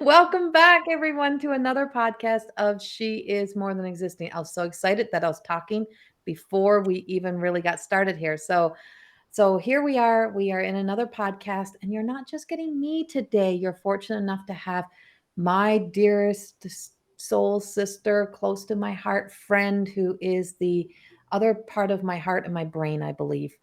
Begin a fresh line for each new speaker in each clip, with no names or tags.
Welcome back, everyone, to another podcast of She Is More Than Existing. I was so excited that I was talking before we even really got started here. So here we are. We are in another podcast, and you're not just getting me today. You're fortunate enough to have my dearest soul sister, close to my heart friend, who is the other part of my heart and my brain, I believe.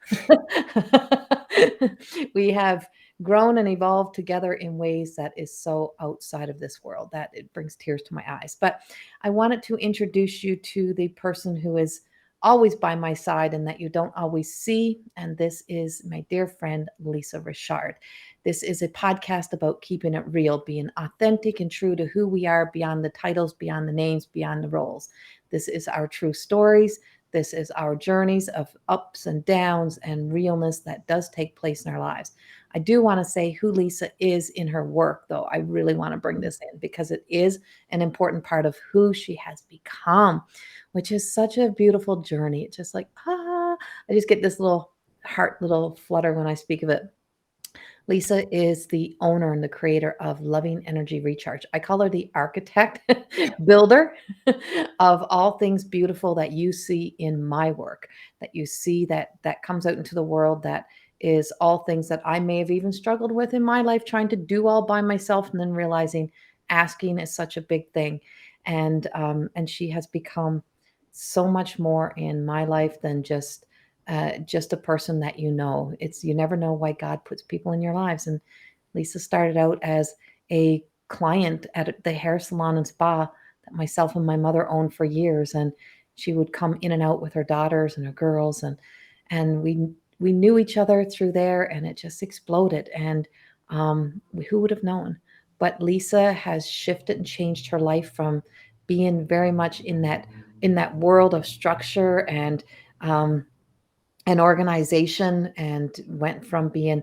We have grown and evolved together in ways that is so outside of this world that it brings tears to my eyes. But I wanted to introduce you to the person who is always by my side and that you don't always see. And this is my dear friend, Lisa Richard. This is a podcast about keeping it real, being authentic and true to who we are beyond the titles, beyond the names, beyond the roles. This is our true stories. This is our journeys of ups and downs and realness that does take place in our lives. I do want to say who Lisa is in her work, though. I really want to bring this in because it is an important part of who she has become, which is such a beautiful journey. It's just like, I just get this little heart, little flutter when I speak of it. Lisa is the owner and the creator of Loving Energy Recharge. I call her the architect, builder of all things beautiful that you see in my work, that you see that comes out into the world, that is all things that I may have even struggled with in my life, trying to do all by myself, and then realizing asking is such a big thing. And she has become so much more in my life than just a person that you know. It's you never know why God puts people in your lives. And Lisa started out as a client at the hair salon and spa that myself and my mother owned for years, and she would come in and out with her daughters and her girls, and we knew each other through there, and it just exploded. And who would have known? But Lisa has shifted and changed her life from being very much in that world of structure um, an organization, and went from being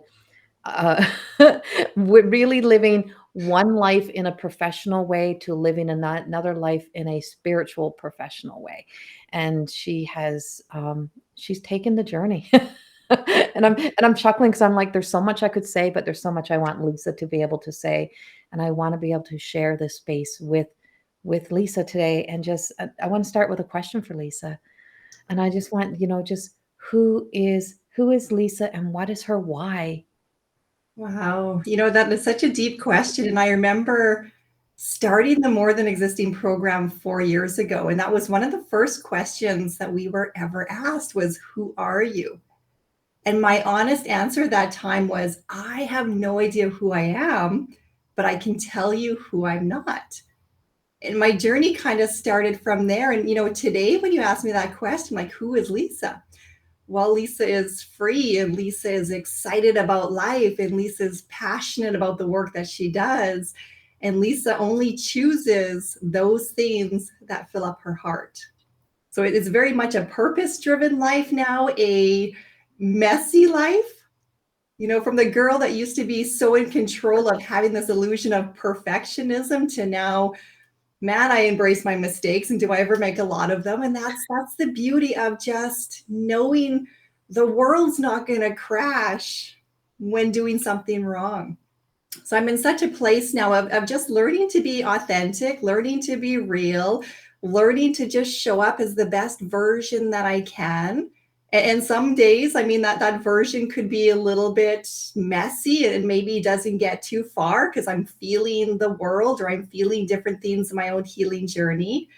uh, really living one life in a professional way to living another life in a spiritual professional way. And she's taken the journey. And I'm chuckling because I'm like, there's so much I could say, but there's so much I want Lisa to be able to say, and I want to be able to share this space with Lisa today. And just I want to start with a question for Lisa. And I just want, just who is Lisa and what is her why?
Wow. That is such a deep question. And I remember starting the More Than Existing program 4 years ago. And that was one of the first questions that we were ever asked was, who are you? And my honest answer at that time was, I have no idea who I am, but I can tell you who I'm not. And my journey kind of started from there. And, today when you ask me that question, like, who is Lisa? Well, Lisa is free and Lisa is excited about life and Lisa is passionate about the work that she does. And Lisa only chooses those things that fill up her heart. So it is very much a purpose driven life now, a messy life. From the girl that used to be so in control of having this illusion of perfectionism to now, man, I embrace my mistakes, and do I ever make a lot of them? And that's the beauty of just knowing the world's not going to crash when doing something wrong. So I'm in such a place now of just learning to be authentic, learning to be real, learning to just show up as the best version that I can. And some days, I mean, that version could be a little bit messy and maybe doesn't get too far because I'm feeling the world or I'm feeling different things in my own healing journey.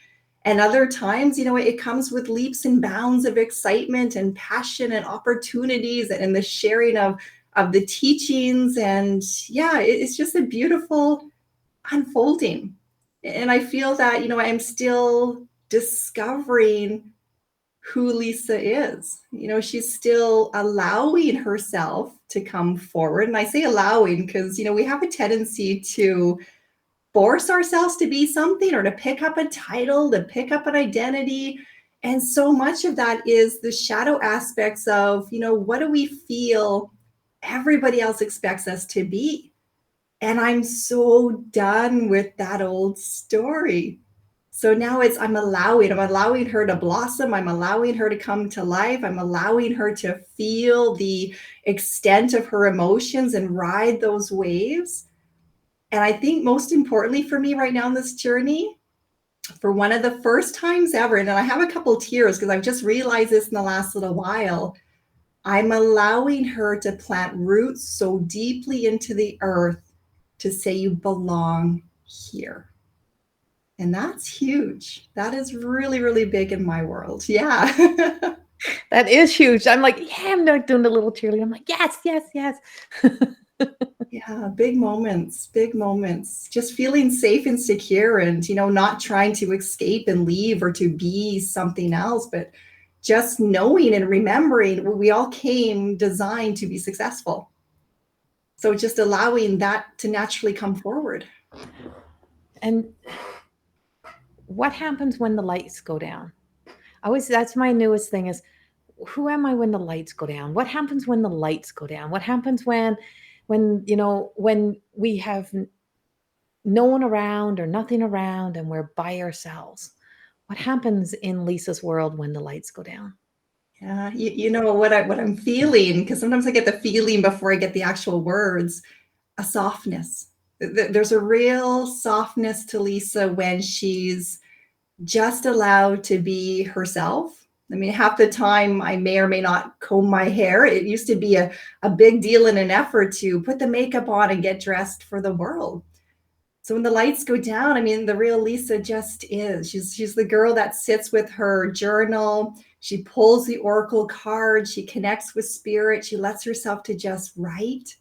And other times, it comes with leaps and bounds of excitement and passion and opportunities and the sharing of the teachings. And yeah, it's just a beautiful unfolding. And I feel that, I'm still discovering who Lisa is. She's still allowing herself to come forward. And I say allowing because, we have a tendency to force ourselves to be something or to pick up a title, to pick up an identity. And so much of that is the shadow aspects of, what do we feel everybody else expects us to be? And I'm so done with that old story. So now I'm allowing her to blossom. I'm allowing her to come to life. I'm allowing her to feel the extent of her emotions and ride those waves. And I think most importantly for me right now in this journey, for one of the first times ever, and I have a couple tears because I've just realized this in the last little while, I'm allowing her to plant roots so deeply into the earth to say you belong here. And that's huge. That is really, really big in my world. Yeah.
That is huge. I'm like, yeah, I'm not doing the little cheerleader. I'm like, yes, yes, yes.
Yeah, big moments, big moments. Just feeling safe and secure and, not trying to escape and leave or to be something else, but just knowing and remembering we all came designed to be successful. So just allowing that to naturally come forward.
And what happens when the lights go down? That's my newest thing is, who am I when the lights go down? What happens when the lights go down? What happens when we have no one around or nothing around and we're by ourselves? What happens in Lisa's world when the lights go down?
Yeah, you know what I'm feeling, because sometimes I get the feeling before I get the actual words, a softness. There's a real softness to Lisa when she's just allowed to be herself. I mean, half the time I may or may not comb my hair. It used to be a big deal and an effort to put the makeup on and get dressed for the world. So when the lights go down, I mean, the real Lisa just is. She's the girl that sits with her journal. She pulls the oracle card. She connects with spirit. She lets herself to just write,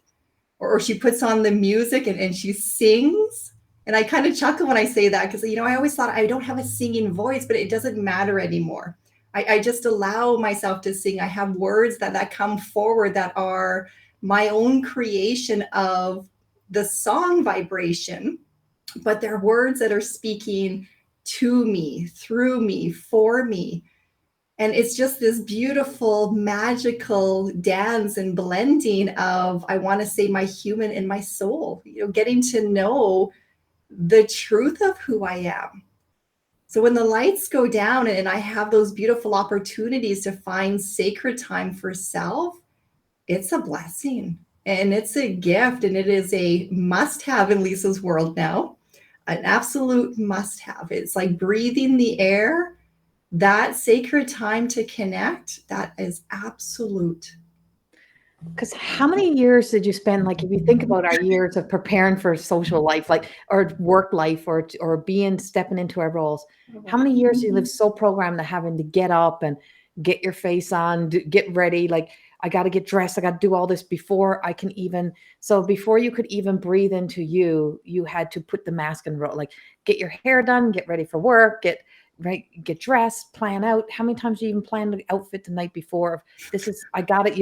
or she puts on the music and she sings. And I kind of chuckle when I say that because, I always thought I don't have a singing voice, but it doesn't matter anymore. I just allow myself to sing. I have words that come forward that are my own creation of the song vibration, but they're words that are speaking to me, through me, for me. And it's just this beautiful, magical dance and blending of, I want to say, my human and my soul, getting to know the truth of who I am. So when the lights go down and I have those beautiful opportunities to find sacred time for self, it's a blessing and it's a gift, and it is a must have in Lisa's world now, an absolute must have. It's like breathing the air, that sacred time to connect, that is absolute.
Because how many years did you spend, like, if you think about our years of preparing for social life, like, or work life, or stepping into our roles, how many years do you live so programmed to having to get up and get your face on, get ready, like, I got to get dressed, I got to do all this before I can even, so before you could even breathe into you had to put the mask and roll, like, get your hair done, get ready for work, get dressed, plan out. How many times do you even plan the outfit the night before? This is, I got it,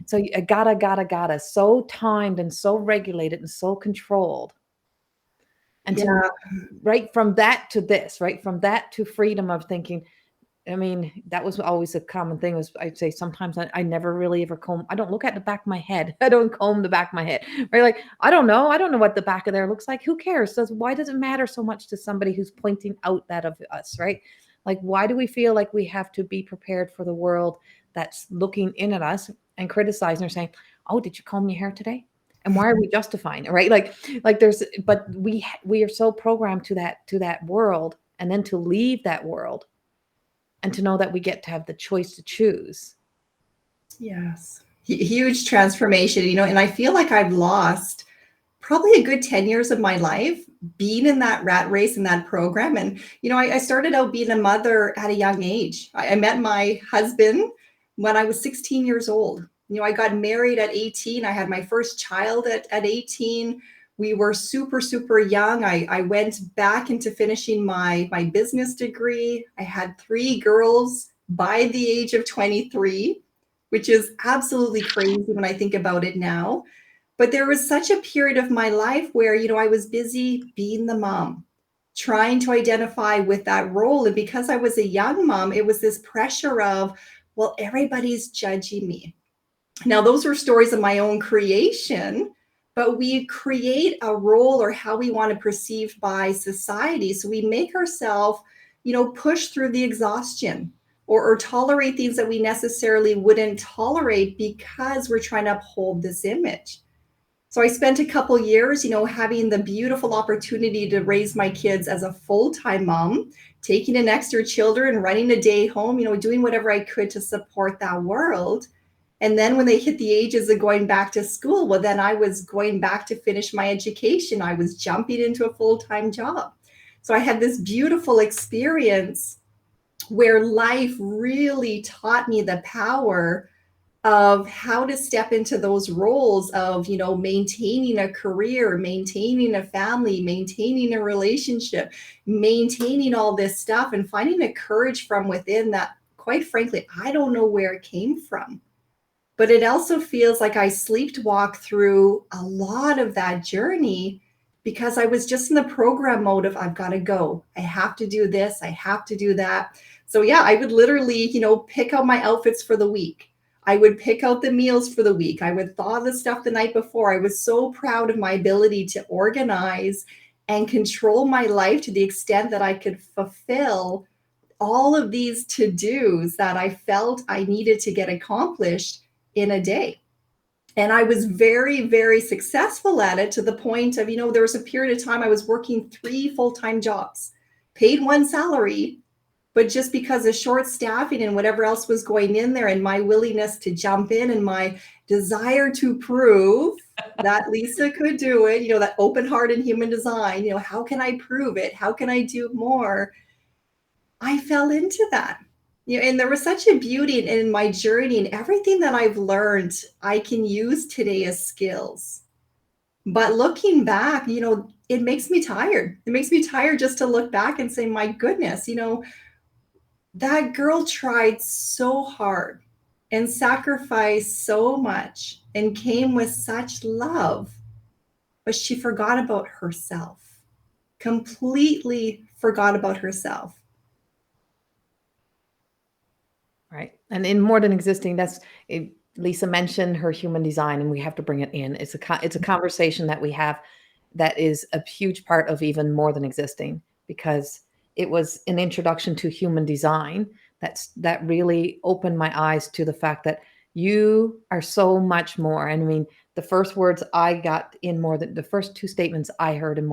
so I gotta, so timed and so regulated and so controlled. And
Yeah.
to, right from that to this, right from that to freedom of thinking. I mean, that was always a common thing. Was, I'd say sometimes I never really ever comb. I don't look at the back of my head. I don't comb the back of my head. Right? Like, I don't know. I don't know what the back of there looks like. Who cares? Why does it matter so much to somebody who's pointing out that of us? Right? Like, why do we feel like we have to be prepared for the world that's looking in at us and criticizing or saying, "Oh, did you comb your hair today?" And why are we justifying it? Right? Like there's, but we are so programmed to that world, and then to leave that world and to know that we get to have the choice to choose.
Yes. Huge transformation, and I feel like I've lost probably a good 10 years of my life being in that rat race in that program. And, I started out being a mother at a young age. I met my husband when I was 16 years old. I got married at 18. I had my first child at 18. We were super, super young. I went back into finishing my business degree. I had 3 girls by the age of 23, which is absolutely crazy when I think about it now. But there was such a period of my life where, I was busy being the mom, trying to identify with that role. And because I was a young mom, it was this pressure of, well, everybody's judging me. Now, those were stories of my own creation, but we create a role or how we want to perceive by society. So we make ourselves, push through the exhaustion, or tolerate things that we necessarily wouldn't tolerate because we're trying to uphold this image. So I spent a couple years, having the beautiful opportunity to raise my kids as a full-time mom, taking in extra children, running a day home, doing whatever I could to support that world. And then when they hit the ages of going back to school, well, then I was going back to finish my education. I was jumping into a full-time job. So I had this beautiful experience where life really taught me the power of how to step into those roles of, maintaining a career, maintaining a family, maintaining a relationship, maintaining all this stuff, and finding a courage from within that, quite frankly, I don't know where it came from. But it also feels like I sleepwalked through a lot of that journey because I was just in the program mode of I've got to go. I have to do this. I have to do that. So yeah, I would literally, pick out my outfits for the week. I would pick out the meals for the week. I would thaw the stuff the night before. I was so proud of my ability to organize and control my life to the extent that I could fulfill all of these to-dos that I felt I needed to get accomplished in a day. And I was very, very successful at it to the point of, there was a period of time I was working 3 full-time jobs, paid 1 salary, but just because of short staffing and whatever else was going in there and my willingness to jump in and my desire to prove that Lisa could do it, that open heart in human design, how can I prove it? How can I do more? I fell into that. And there was such a beauty in my journey, and everything that I've learned, I can use today as skills. But looking back, it makes me tired. It makes me tired just to look back and say, my goodness, that girl tried so hard and sacrificed so much and came with such love, but she forgot about herself, completely forgot about herself.
Right. And in More Than Existing, that's it, Lisa mentioned her human design, and we have to bring it in. It's a conversation that we have that is a huge part of even More Than Existing, because it was an introduction to human design that really opened my eyes to the fact that you are so much more. And I mean, the first words I got in the first 2 statements I heard in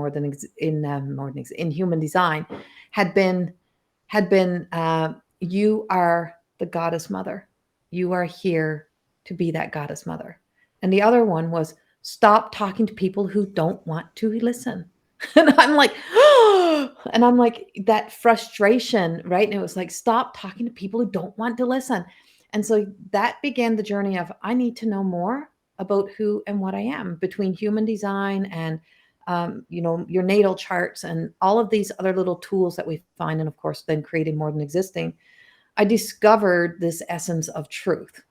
in human design had been you are the goddess mother. You are here to be that goddess mother. And the other one was stop talking to people who don't want to listen. And I'm like, oh, and I'm like, that frustration, right? And it was like, stop talking to people who don't want to listen. And so that began the journey of, I need to know more about who and what I am, between human design and your natal charts and all of these other little tools that we find. And of course, then creating More Than Existing, I discovered this essence of truth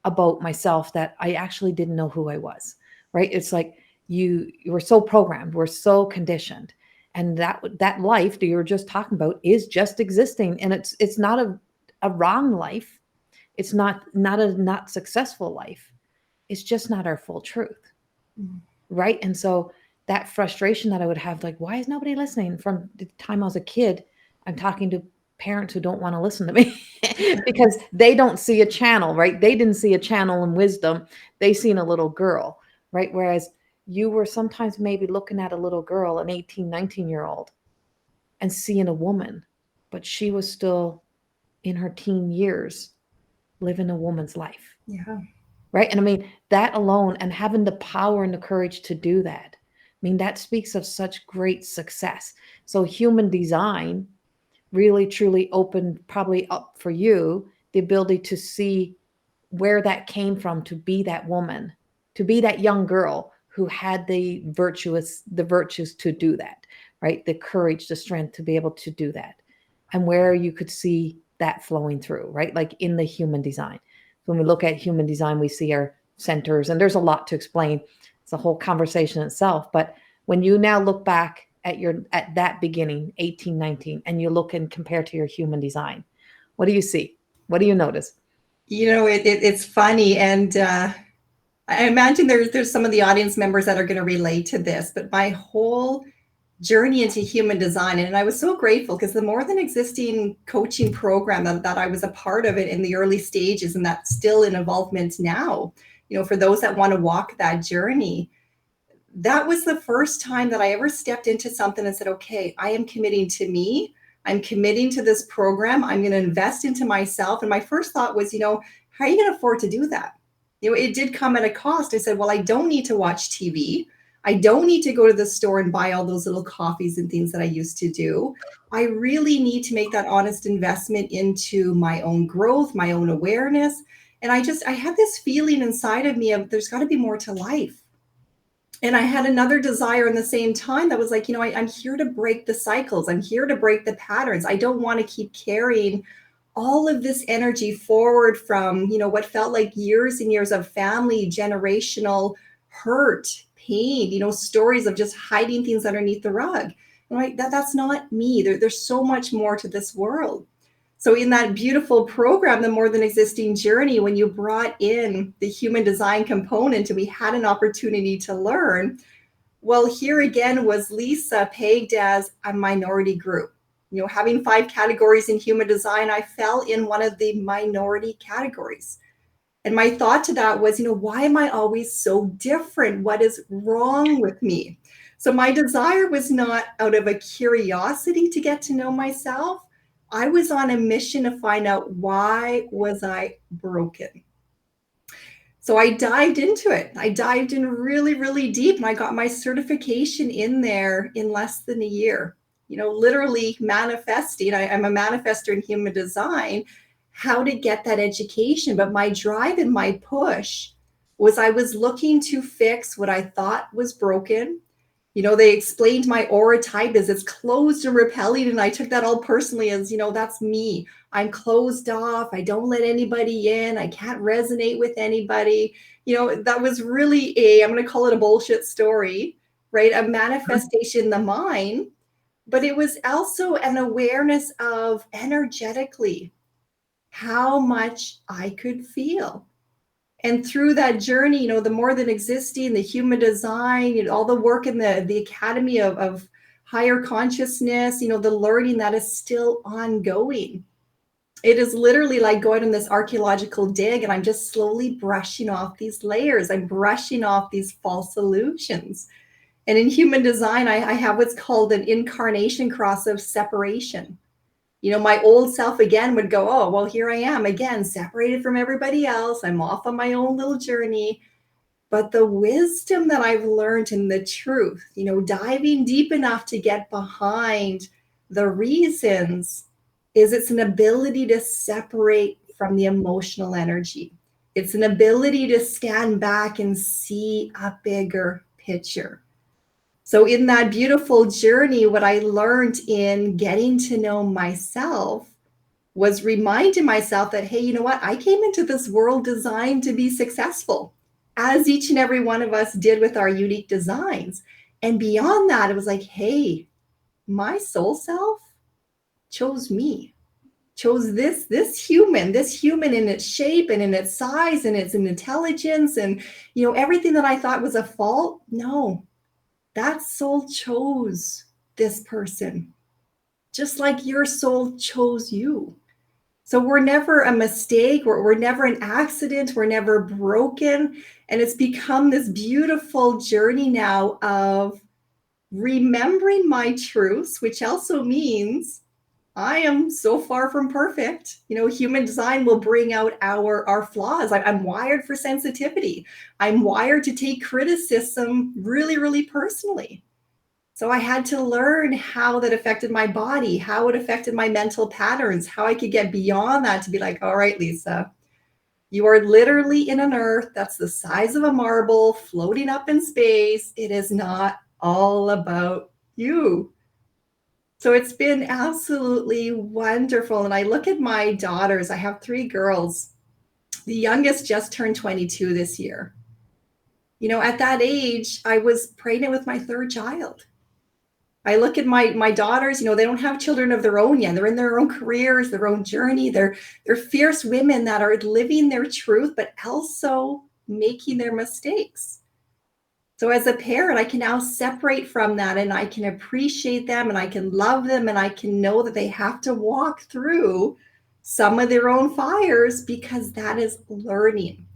about myself that I actually didn't know who I was, right? It's like you were so programmed, we're so conditioned. And that life that you were just talking about is just existing. And it's not a wrong life. It's not a not successful life. It's just not our full truth. Mm. Right. And so that frustration that I would have, like, why is nobody listening? From the time I was a kid, I'm talking to parents who don't want to listen to me because they don't see a channel, right? They didn't see a channel in wisdom. They seen a little girl, right? Whereas you were sometimes maybe looking at a little girl, an 18, 19-year-old, and seeing a woman, but she was still in her teen years living a woman's life.
Yeah.
Right. And I mean, that alone, and having the power and the courage to do that, I mean, that speaks of such great success. So human design really truly opened probably up for you the ability to see where that came from, to be that woman, to be that young girl who had the virtues to do that, right? The courage, the strength to be able to do that, and where you could see that flowing through, right? Like in the human design. When we look at human design, we see our centers, and there's a lot to explain. It's a whole conversation itself. But when you now look back at that beginning, 18, 19, and you look and compare to your human design, what do you see? What do you notice?
It's funny, and I imagine there's some of the audience members that are going to relate to this, but my whole journey into human design, and I was so grateful because the More Than Existing coaching program that I was a part of it in the early stages, and that's still in involvement now, for those that want to walk that journey, that was the first time that I ever stepped into something and said, okay, I am committing to me. I'm committing to this program. I'm going to invest into myself. And my first thought was, how are you going to afford to do that? It did come at a cost. I said, well, I don't need to watch TV. I don't need to go to the store and buy all those little coffees and things that I used to do. I really need to make that honest investment into my own growth, my own awareness. And I had this feeling inside of me of there's got to be more to life. And I had another desire in the same time that was like, I'm here to break the cycles. I'm here to break the patterns. I don't want to keep carrying all of this energy forward from, what felt like years and years of family, generational hurt, pain, stories of just hiding things underneath the rug. Right? That's not me. There's so much more to this world. So in that beautiful program, the More Than Existing Journey, when you brought in the human design component and we had an opportunity to learn, well, here again was Lisa pegged as a minority group. Having 5 categories in human design, I fell in one of the minority categories. And my thought to that was, why am I always so different? What is wrong with me? So my desire was not out of a curiosity to get to know myself. I was on a mission to find out why was I broken. So I dived into it. I dived in really, really deep, and I got my certification in there in less than a year. Literally manifesting. I'm a manifestor in human design, how to get that education. But my drive and my push was I was looking to fix what I thought was broken. They explained my aura type as it's closed and repelling, and I took that all personally as, that's me. I'm closed off. I don't let anybody in. I can't resonate with anybody. That was really I'm going to call it a bullshit story, right? A manifestation in the mind, but it was also an awareness of energetically how much I could feel. And through that journey, the More Than Existing, the human design, all the work in the Academy of Higher Consciousness, the learning that is still ongoing. It is literally like going on this archaeological dig, and I'm just slowly brushing off these layers. I'm brushing off these false illusions. And in human design, I have what's called an incarnation cross of separation. My old self again would go, oh, well, here I am again, separated from everybody else. I'm off on my own little journey. But the wisdom that I've learned and the truth, diving deep enough to get behind the reasons is it's an ability to separate from the emotional energy. It's an ability to stand back and see a bigger picture. So in that beautiful journey, what I learned in getting to know myself was reminding myself that, hey, you know what? I came into this world designed to be successful, as each and every one of us did with our unique designs. And beyond that, it was like, hey, my soul self chose me, chose this human in its shape and in its size and its intelligence and, everything that I thought was a fault. No. That soul chose this person, just like your soul chose you. So we're never a mistake. We're never an accident. We're never broken. And it's become this beautiful journey now of remembering my truths, which also means I am so far from perfect. Human design will bring out our flaws. I'm wired for sensitivity. I'm wired to take criticism really, really personally. So I had to learn how that affected my body, how it affected my mental patterns, how I could get beyond that to be like, all right, Lisa, you are literally in an earth that's the size of a marble floating up in space. It is not all about you. So it's been absolutely wonderful. And I look at my daughters. I have 3 girls. The youngest just turned 22 this year. At that age, I was pregnant with my 3rd child. I look at my daughters, they don't have children of their own yet. They're in their own careers, their own journey. They're fierce women that are living their truth, but also making their mistakes. So as a parent, I can now separate from that and I can appreciate them and I can love them and I can know that they have to walk through some of their own fires because that is learning.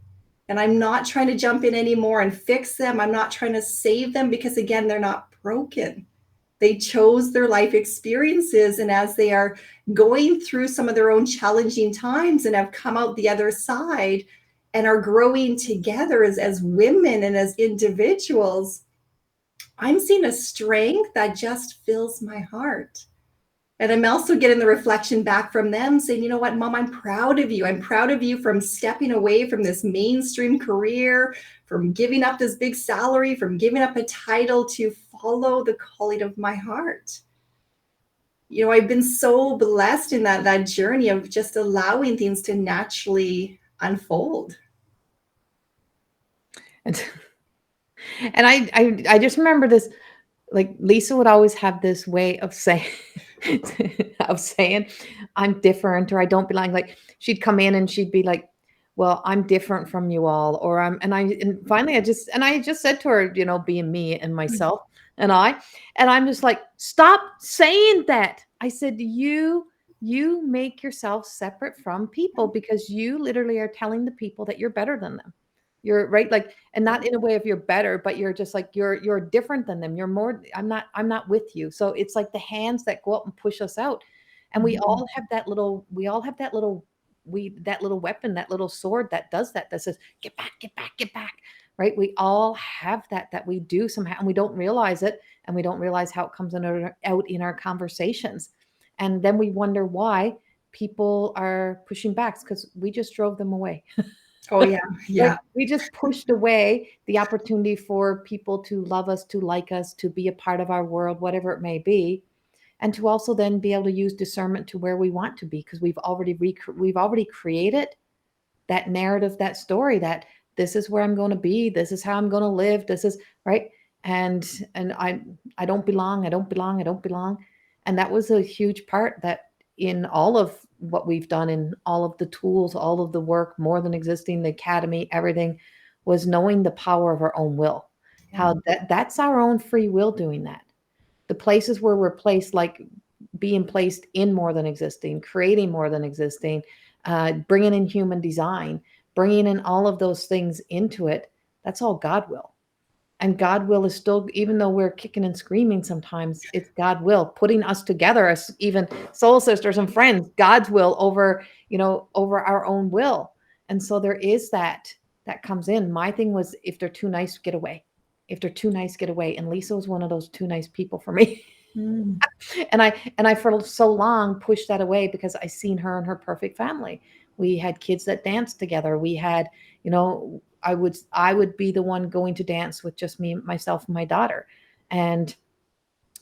And I'm not trying to jump in anymore and fix them. I'm not trying to save them because, again, they're not broken. They chose their life experiences. And as they are going through some of their own challenging times and have come out the other side and are growing together as women and as individuals, I'm seeing a strength that just fills my heart. And I'm also getting the reflection back from them saying, you know what, Mom, I'm proud of you. I'm proud of you from stepping away from this mainstream career, from giving up this big salary, from giving up a title to follow the calling of my heart. You know, I've been so blessed in that journey of just allowing things to naturally unfold.
And and I just remember this, like Lisa would always have this way of saying of saying I'm different or I don't belong. Like she'd come in and she'd be like, "Well, I'm different from you all," or and finally I just said to her, you know, being me and myself and I'm just like, "Stop saying that." I said, You make yourself separate from people because you literally are telling the people that you're better than them. You're right, like, and not in a way of you're better, but you're just like you're different than them. You're more I'm not with you. So it's like the hands that go up and push us out. And we
Mhm.
all have that little we all have that little we that little weapon, that little sword that does that, that says, get back, get back, get back. Right? We all have that we do somehow and we don't realize it and we don't realize how it comes out in our conversations. And then we wonder why people are pushing back because we just drove them away.
Oh, yeah.
Like,
Yeah.
we just pushed away the opportunity for people to love us, to like us, to be a part of our world, whatever it may be, and to also then be able to use discernment to where we want to be because we've already created that narrative, that story that this is where I'm going to be, this is how I'm going to live, this is right. And I don't belong, I don't belong, I don't belong. And that was a huge part that in all of what we've done, in all of the tools, all of the work, more than existing, the academy, everything was knowing the power of our own will.
Yeah.
How that's our own free will doing that. The places where we're placed, like being placed in more than existing, creating more than existing, bringing in human design, bringing in all of those things into it, that's all God will. And God will is still, even though we're kicking and screaming sometimes, it's God will putting us together as even soul sisters and friends, God's will over, over our own will. And so there is that comes in. My thing was, if they're too nice, get away. If they're too nice, get away. And Lisa was one of those too nice people for me.
Mm.
And I for so long pushed that away because I seen her and her perfect family. We had kids that danced together. We had, I would be the one going to dance with just me, myself, and my daughter. And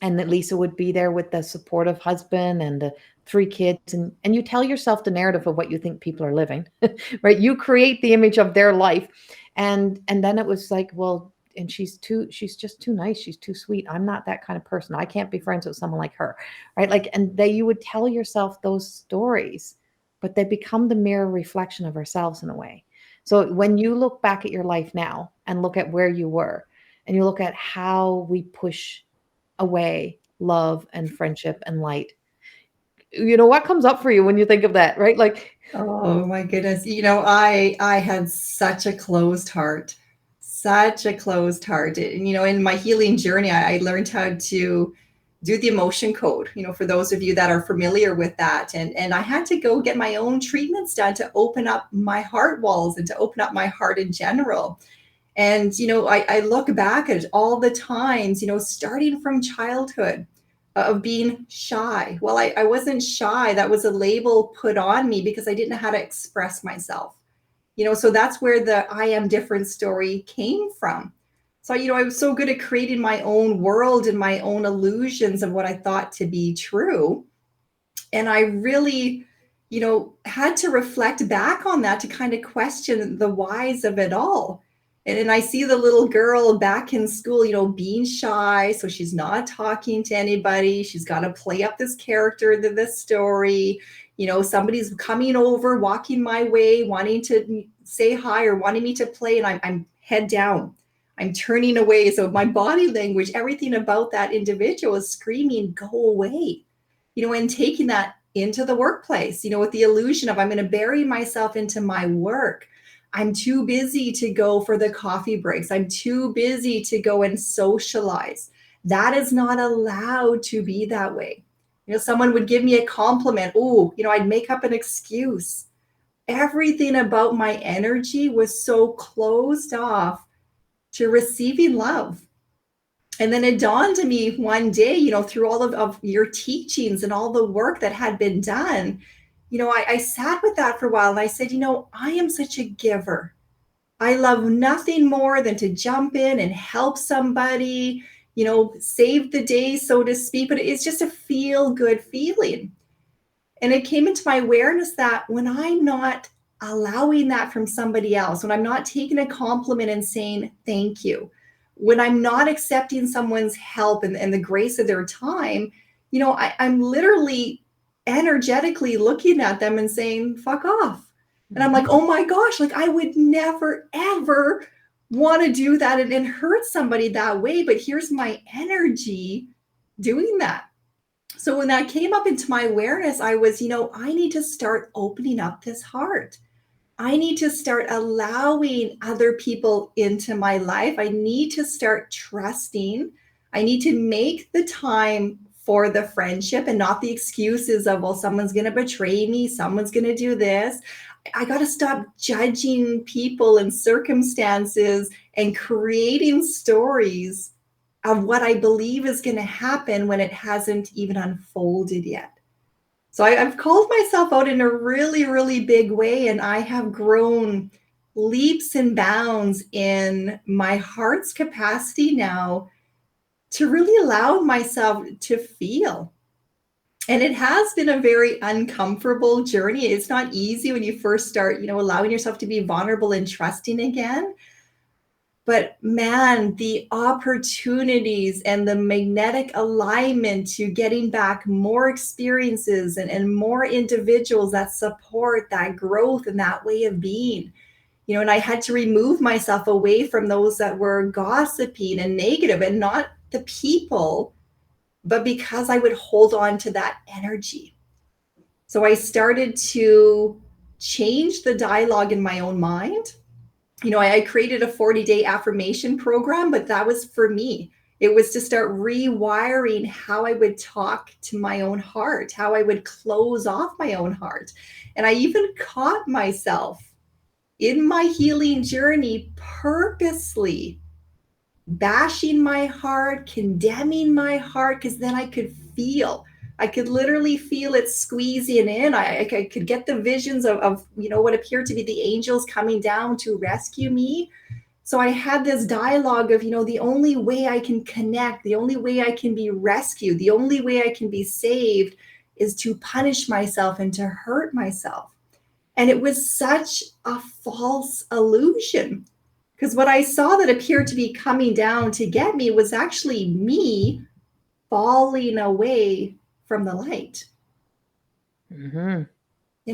that Lisa would be there with the supportive husband and the three kids. And you tell yourself the narrative of what you think people are living, right? You create the image of their life. And then it was like, well, and she's just too nice. She's too sweet. I'm not that kind of person. I can't be friends with someone like her. Right. Like, and they, you would tell yourself those stories, but they become the mirror reflection of ourselves in a way. So when you look back at your life now and look at where you were and you look at how we push away love and friendship and light, what comes up for you when you think of that, right? Like,
Oh my goodness. You know, I had such a closed heart, such a closed heart. And you know, in my healing journey, I learned how to do the emotion code, you know, for those of you that are familiar with that. And I had to go get my own treatments done to open up my heart walls and to open up my heart in general. And, you know, I look back at all the times, you know, starting from childhood of being shy. Well, I wasn't shy. That was a label put on me because I didn't know how to express myself. You know, so that's where the I am different story came from. So, you know, I was so good at creating my own world and my own illusions of what I thought to be true. And I really, you know, had to reflect back on that to kind of question the whys of it all. And I see the little girl back in school, you know, being shy. So she's not talking to anybody. She's got to play up this character to this story. You know, somebody's coming over, walking my way, wanting to say hi or wanting me to play. And I'm head down. I'm turning away. So my body language, everything about that individual is screaming, go away, you know, and taking that into the workplace, you know, with the illusion of I'm going to bury myself into my work. I'm too busy to go for the coffee breaks. I'm too busy to go and socialize. That is not allowed to be that way. Someone would give me a compliment. Oh, I'd make up an excuse. Everything about my energy was so closed off to receiving love. And then it dawned on me one day, through all of your teachings and all the work that had been done, I sat with that for a while and I said, I am such a giver. I love nothing more than to jump in and help somebody, save the day, so to speak. But it's just a feel good feeling. And it came into my awareness that when I'm not allowing that from somebody else, when I'm not taking a compliment and saying thank you, when I'm not accepting someone's help and the grace of their time, I'm literally energetically looking at them and saying, fuck off. And I'm like, oh my gosh, like I would never, ever want to do that and hurt somebody that way. But here's my energy doing that. So when that came up into my awareness, I was, I need to start opening up this heart. I need to start allowing other people into my life. I need to start trusting. I need to make the time for the friendship and not the excuses of, well, someone's going to betray me. Someone's going to do this. I got to stop judging people and circumstances and creating stories of what I believe is going to happen when it hasn't even unfolded yet. So I've called myself out in a really, really big way, and I have grown leaps and bounds in my heart's capacity now to really allow myself to feel. And it has been a very uncomfortable journey. It's not easy when you first start, allowing yourself to be vulnerable and trusting again. But man, the opportunities and the magnetic alignment to getting back more experiences and more individuals that support that growth and that way of being, and I had to remove myself away from those that were gossiping and negative, and not the people, but because I would hold on to that energy. So I started to change the dialogue in my own mind. I created a 40-day affirmation program, but that was for me. It was to start rewiring how I would talk to my own heart, how I would close off my own heart. And I even caught myself in my healing journey purposely bashing my heart, condemning my heart, because then I could feel. I could literally feel it squeezing in. I could get the visions of what appeared to be the angels coming down to rescue me. So I had this dialogue of, the only way I can connect, the only way I can be rescued, the only way I can be saved is to punish myself and to hurt myself. And it was such a false illusion, because what I saw that appeared to be coming down to get me was actually me falling away from the light in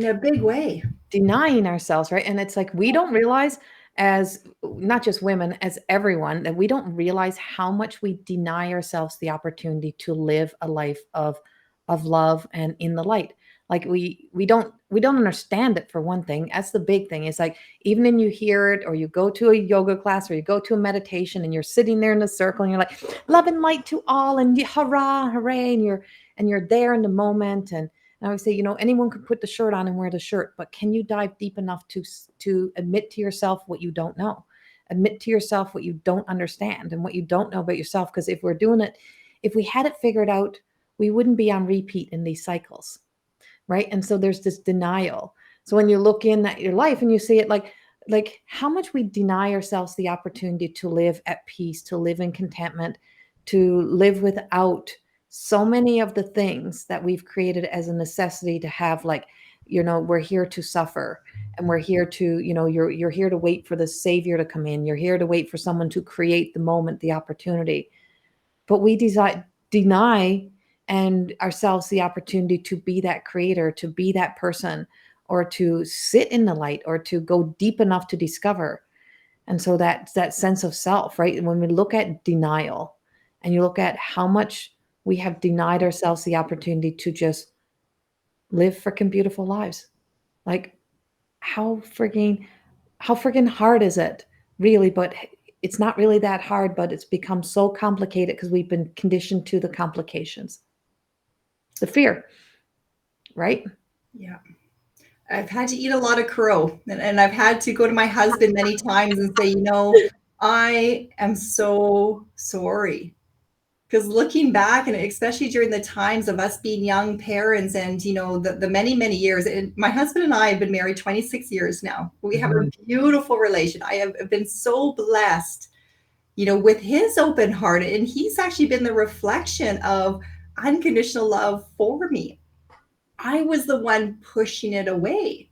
a big way.
Denying ourselves, right? And it's like we don't realize, as not just women, as everyone, that we don't realize how much we deny ourselves the opportunity to live a life of love and in the light. Like we don't understand it, for one thing. That's the big thing. It's like, even when you hear it, or you go to a yoga class, or you go to a meditation, and you're sitting there in a circle and you're like, love and light to all, and hurrah, hooray, and you're there in the moment. And I would say, anyone could put the shirt on and wear the shirt, but can you dive deep enough to admit to yourself what you don't know? Admit to yourself what you don't understand and what you don't know about yourself. Because if we're doing it, if we had it figured out, we wouldn't be on repeat in these cycles, right? And so there's this denial. So when you look in at your life and you see it, like how much we deny ourselves the opportunity to live at peace, to live in contentment, to live without so many of the things that we've created as a necessity to have. Like, we're here to suffer, and we're here to, you're here to wait for the savior to come in. You're here to wait for someone to create the moment, the opportunity. But we deny and ourselves the opportunity to be that creator, to be that person, or to sit in the light, or to go deep enough to discover. And so that sense of self, right? When we look at denial, and you look at how much we have denied ourselves the opportunity to just live freaking beautiful lives. Like, how freaking how freaking hard is it really? But it's not really that hard, but it's become so complicated because we've been conditioned to the complications, the fear, right?
Yeah. I've had to eat a lot of crow, and I've had to go to my husband many times and say, I am so sorry. Because looking back, and especially during the times of us being young parents and, the many, many years, and my husband and I have been married 26 years now. We have a beautiful relation. I have been so blessed, with his open heart. And he's actually been the reflection of unconditional love for me. I was the one pushing it away.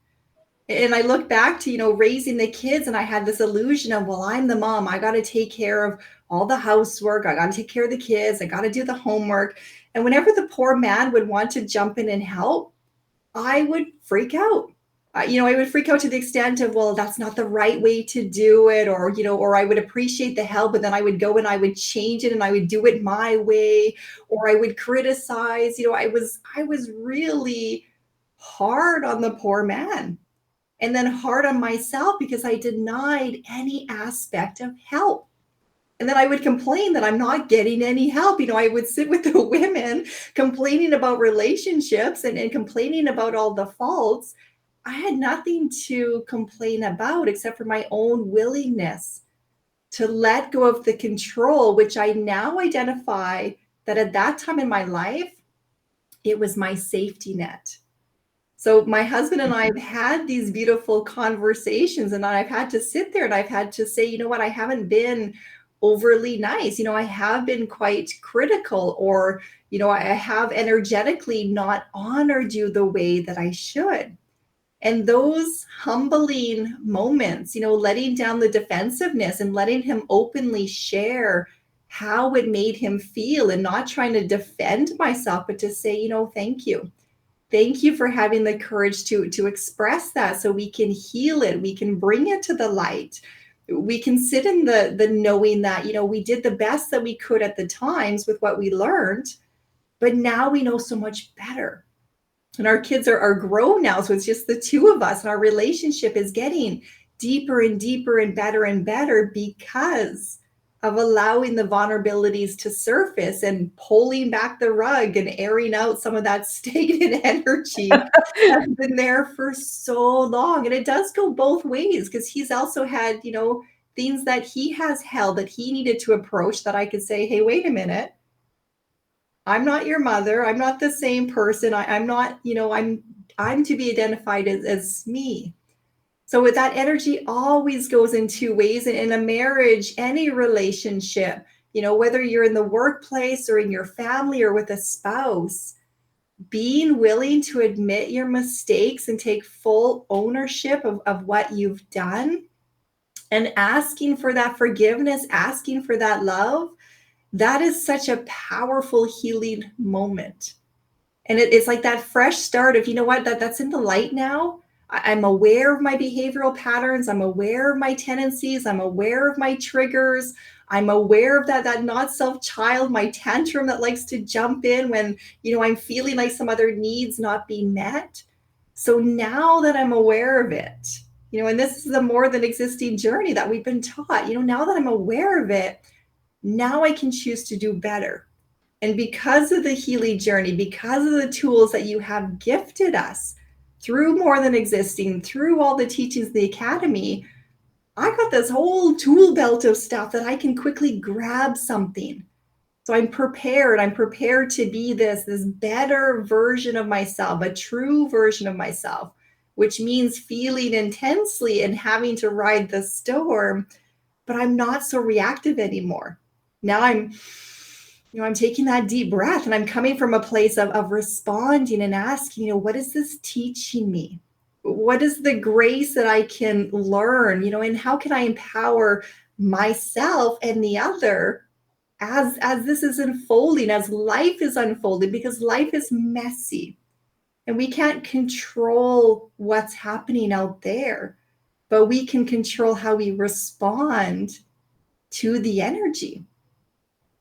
And I look back to, raising the kids, and I had this illusion of, well, I'm the mom. I got to take care of all the housework. I got to take care of the kids. I got to do the homework. And whenever the poor man would want to jump in and help, I would freak out. I would freak out to the extent of, well, that's not the right way to do it, or I would appreciate the help, but then I would go and I would change it and I would do it my way, or I would criticize. I was really hard on the poor man, and then hard on myself because I denied any aspect of help. And then I would complain that I'm not getting any help. I would sit with the women complaining about relationships and complaining about all the faults. I had nothing to complain about except for my own willingness to let go of the control, which I now identify that at that time in my life, it was my safety net. So my husband and I have had these beautiful conversations, and I've had to sit there and I've had to say, you know what, I haven't been overly nice. I have been quite critical, or, I have energetically not honored you the way that I should. And those humbling moments, letting down the defensiveness and letting him openly share how it made him feel, and not trying to defend myself, but to say, thank you. Thank you for having the courage to express that, so we can heal it. We can bring it to the light. We can sit in the knowing that, we did the best that we could at the times with what we learned, but now we know so much better. And our kids are grown now, so it's just the two of us, and our relationship is getting deeper and deeper and better because of allowing the vulnerabilities to surface and pulling back the rug and airing out some of that stagnant energy that's been there for so long. And it does go both ways, because he's also had, things that he has held that he needed to approach, that I could say, hey, wait a minute. I'm not your mother. I'm not the same person. I'm not, I'm to be identified as me. So with that energy always goes in two ways. And in a marriage, any relationship, whether you're in the workplace or in your family or with a spouse, being willing to admit your mistakes and take full ownership of what you've done, and asking for that forgiveness, asking for that love, that is such a powerful healing moment. And it's like that fresh start of, that's in the light now. I'm aware of my behavioral patterns. I'm aware of my tendencies. I'm aware of my triggers. I'm aware of that not self child, my tantrum that likes to jump in when, I'm feeling like some other needs not being met. So now that I'm aware of it, and this is the more than existing journey that we've been taught, now that I'm aware of it, now I can choose to do better. And because of the healing journey, because of the tools that you have gifted us through More Than Existing, through all the teachings of the Academy, I got this whole tool belt of stuff that I can quickly grab something. So I'm prepared. I'm prepared to be this better version of myself, a true version of myself, which means feeling intensely and having to ride the storm, but I'm not so reactive anymore. Now I'm taking that deep breath, and I'm coming from a place of responding and asking, what is this teaching me? What is the grace that I can learn, and how can I empower myself and the other as this is unfolding, as life is unfolding, because life is messy and we can't control what's happening out there, but we can control how we respond to the energy.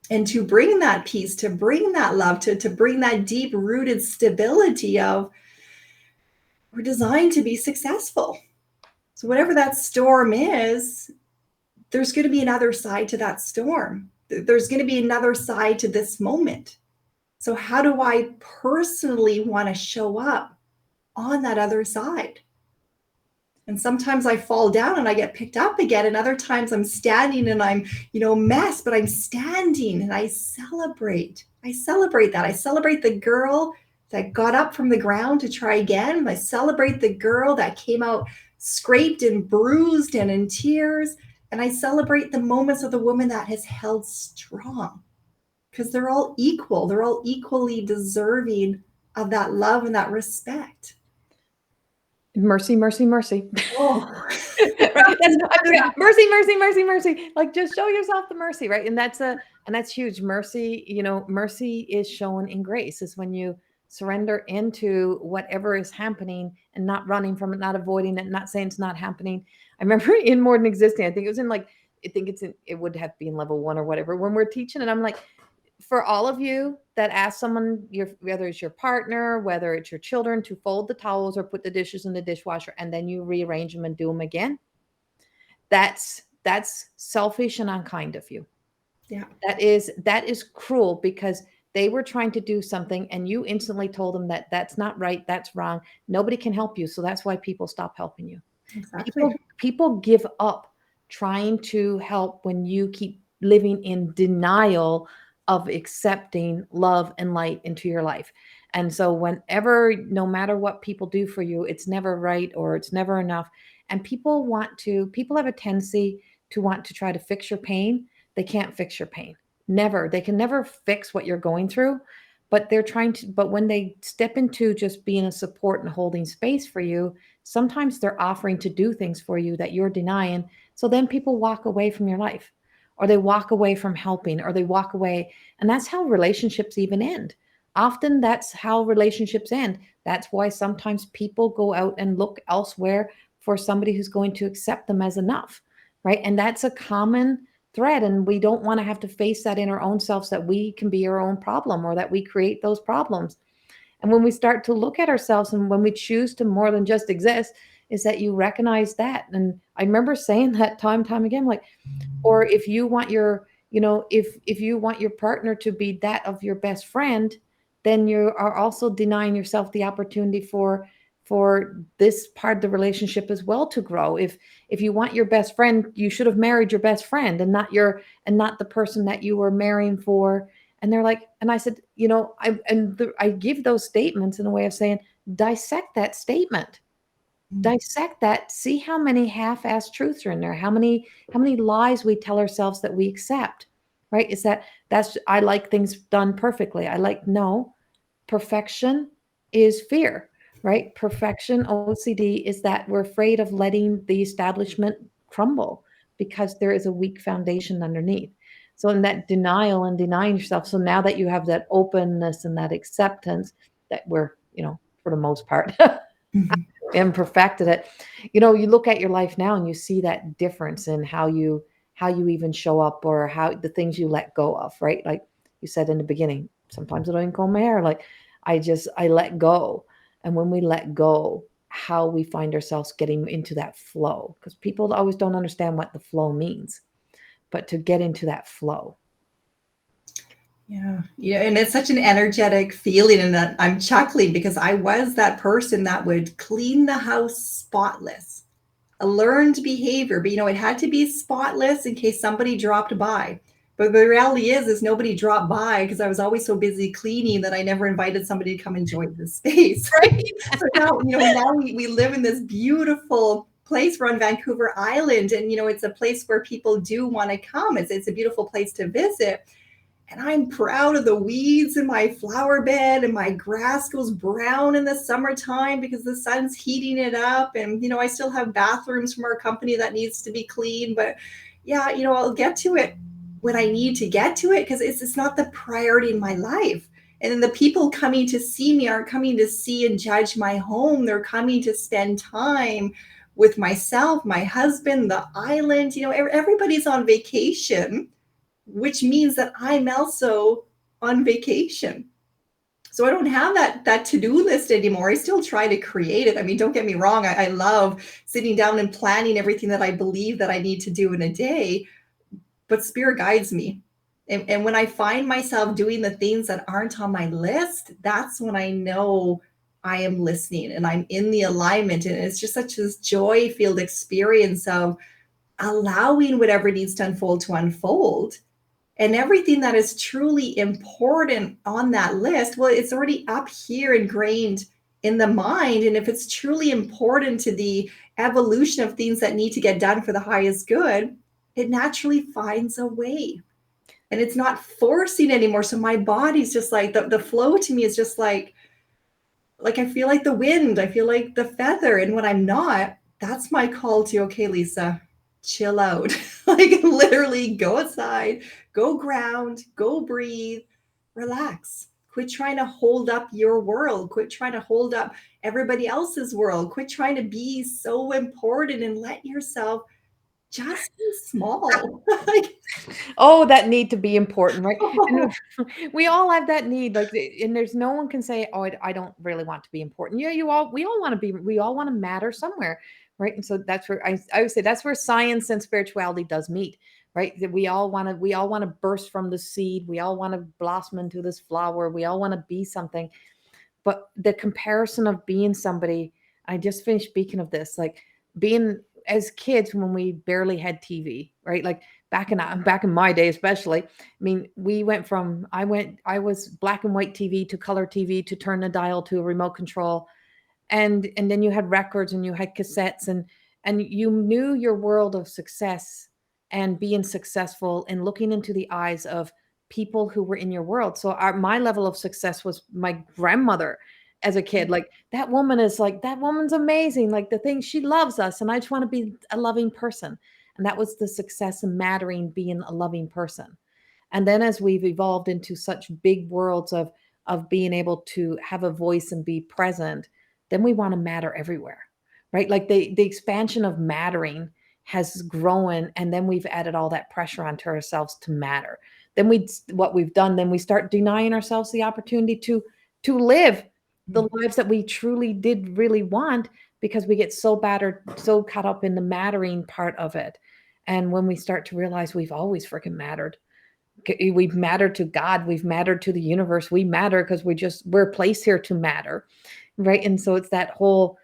And to bring that peace, to bring that love, to bring that deep rooted stability of, we're designed to be successful. So whatever that storm is, there's going to be another side to that storm. There's going to be another side to this moment. So how do I personally want to show up on that other side? And sometimes I fall down and I get picked up again. And other times I'm standing and I'm, mess, but I'm standing and I celebrate. I celebrate that. I celebrate the girl that got up from the ground to try again. I celebrate the girl that came out scraped and bruised and in tears. And I celebrate the moments of the woman that has held strong, because they're all equal. They're all equally deserving of that love and that respect.
Mercy, mercy, mercy.
Oh,
Right? Mercy, mercy, mercy, mercy. Like, just show yourself the mercy, right? And that's huge. Mercy, mercy is shown in grace. Is when you surrender into whatever is happening and not running from it, not avoiding it, not saying it's not happening. I remember in More Than Existing, I think it was in like, it would have been level 1 or whatever, when we're teaching it, I'm like, for all of you that ask someone, whether it's your partner, whether it's your children, to fold the towels or put the dishes in the dishwasher, and then you rearrange them and do them again, that's selfish and unkind of you.
yeah,
That is cruel, because they were trying to do something and you instantly told them that that's not right, that's wrong. Nobody can help you. So that's why people stop helping you.
exactly.
People give up trying to help when you keep living in denial of accepting love and light into your life. And so whenever, no matter what people do for you, it's never right or it's never enough. And people have a tendency to want to try to fix your pain. They can't fix your pain. Never. They can never fix what you're going through, but but when they step into just being a support and holding space for you, sometimes they're offering to do things for you that you're denying. So then people walk away from your life, or they walk away from helping, or they walk away. And that's how relationships even end. Often that's how relationships end. That's why sometimes people go out and look elsewhere for somebody who's going to accept them as enough, right? And that's a common thread. And we don't want to have to face that in our own selves, that we can be our own problem or that we create those problems. And when we start to look at ourselves and when we choose to more than just exist, is that you recognize that. And I remember saying that time again, like, or if you want your, if you want your partner to be that of your best friend, then you are also denying yourself the opportunity for this part of the relationship as well to grow. If you want your best friend, you should have married your best friend and not the person that you were marrying for. And they're like, and I said, I give those statements in a way of saying, dissect that statement, dissect that, see how many half-assed truths are in there, how many lies we tell ourselves that we accept, right? Is that's I like things done perfectly. I like, no, perfection is fear, right? Perfection, OCD, is that we're afraid of letting the establishment crumble because there is a weak foundation underneath. So in that denial and denying yourself, so now that you have that openness and that acceptance, that we're, for the most part,
Mhm.
and perfected it, you look at your life now and you see that difference in how you even show up, or how the things you let go of, right? Like you said in the beginning, sometimes I don't even comb my hair. Like, I let go. And when we let go, how we find ourselves getting into that flow, because people always don't understand what the flow means, but to get into that flow.
Yeah. Yeah. And it's such an energetic feeling. And that I'm chuckling because I was that person that would clean the house spotless, a learned behavior, but it had to be spotless in case somebody dropped by. But the reality is nobody dropped by because I was always so busy cleaning that I never invited somebody to come enjoy the space.
Right.
So now we live in this beautiful place. We're on Vancouver Island, and it's a place where people do want to come. It's a beautiful place to visit. And I'm proud of the weeds in my flower bed, and my grass goes brown in the summertime because the sun's heating it up. And I still have bathrooms from our company that needs to be cleaned. But yeah, I'll get to it when I need to get to it, because it's not the priority in my life. And then the people coming to see me aren't coming to see and judge my home. They're coming to spend time with myself, my husband, the island. Everybody's on vacation, which means that I'm also on vacation. So I don't have that to-do list anymore. I still try to create it. I mean, don't get me wrong. I love sitting down and planning everything that I believe that I need to do in a day, but spirit guides me. And when I find myself doing the things that aren't on my list, that's when I know I am listening and I'm in the alignment. And it's just such this joy filled experience of allowing whatever needs to unfold. And everything that is truly important on that list, well, it's already up here ingrained in the mind. And if it's truly important to the evolution of things that need to get done for the highest good, it naturally finds a way. And it's not forcing anymore. So my body's just like the flow to me is just like I feel like the wind, I feel like the feather. And when I'm not, that's my call to, okay, Lisa, chill out. Like literally go outside, go ground, go breathe, relax. Quit trying to hold up your world. Quit trying to hold up everybody else's world. Quit trying to be so important and let yourself just be small. Like,
Oh, that need to be important, right? And we all have that need, like, and there's no one can say, "Oh, I don't really want to be important." Yeah, we all want to be, we all want to matter somewhere, right? And so that's where I would say that's where science and spirituality does meet, right? That we all want to burst from the seed, we all want to blossom into this flower, we all want to be something, but the comparison of being somebody, I just finished speaking of this, like being as kids when we barely had TV, right? Like back in my day, especially. I mean, we went from I was black and white TV to color TV to turn the dial to a remote control, and then you had records and you had cassettes, and you knew your world of success and being successful and looking into the eyes of people who were in your world. So my level of success was my grandmother as a kid. Like, that woman is like, that woman's amazing, like the thing, she loves us, and I just want to be a loving person. And that was the success and mattering, being a loving person. And then as we've evolved into such big worlds of being able to have a voice and be present, then we want to matter everywhere, right? Like the expansion of mattering has grown, and then we've added all that pressure onto ourselves to matter. Then we what we've done, then we start denying ourselves the opportunity to live the lives that we truly did really want, because we get so battered, so caught up in the mattering part of it. And when we start to realize we've always freaking mattered, we've mattered to God, we've mattered to the universe, we matter because we're placed here to matter, right? And so it's that whole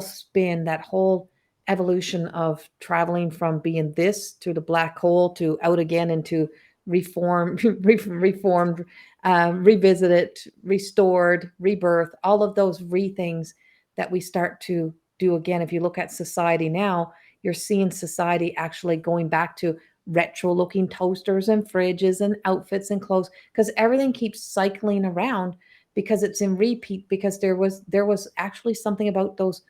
spin, that whole evolution of traveling from being this to the black hole to out again into reformed, reformed, revisited, restored, rebirth, all of those things that we start to do again. If you look at society now, you're seeing society actually going back to retro looking toasters and fridges and outfits and clothes, because everything keeps cycling around, because it's in repeat, because there was actually something about those,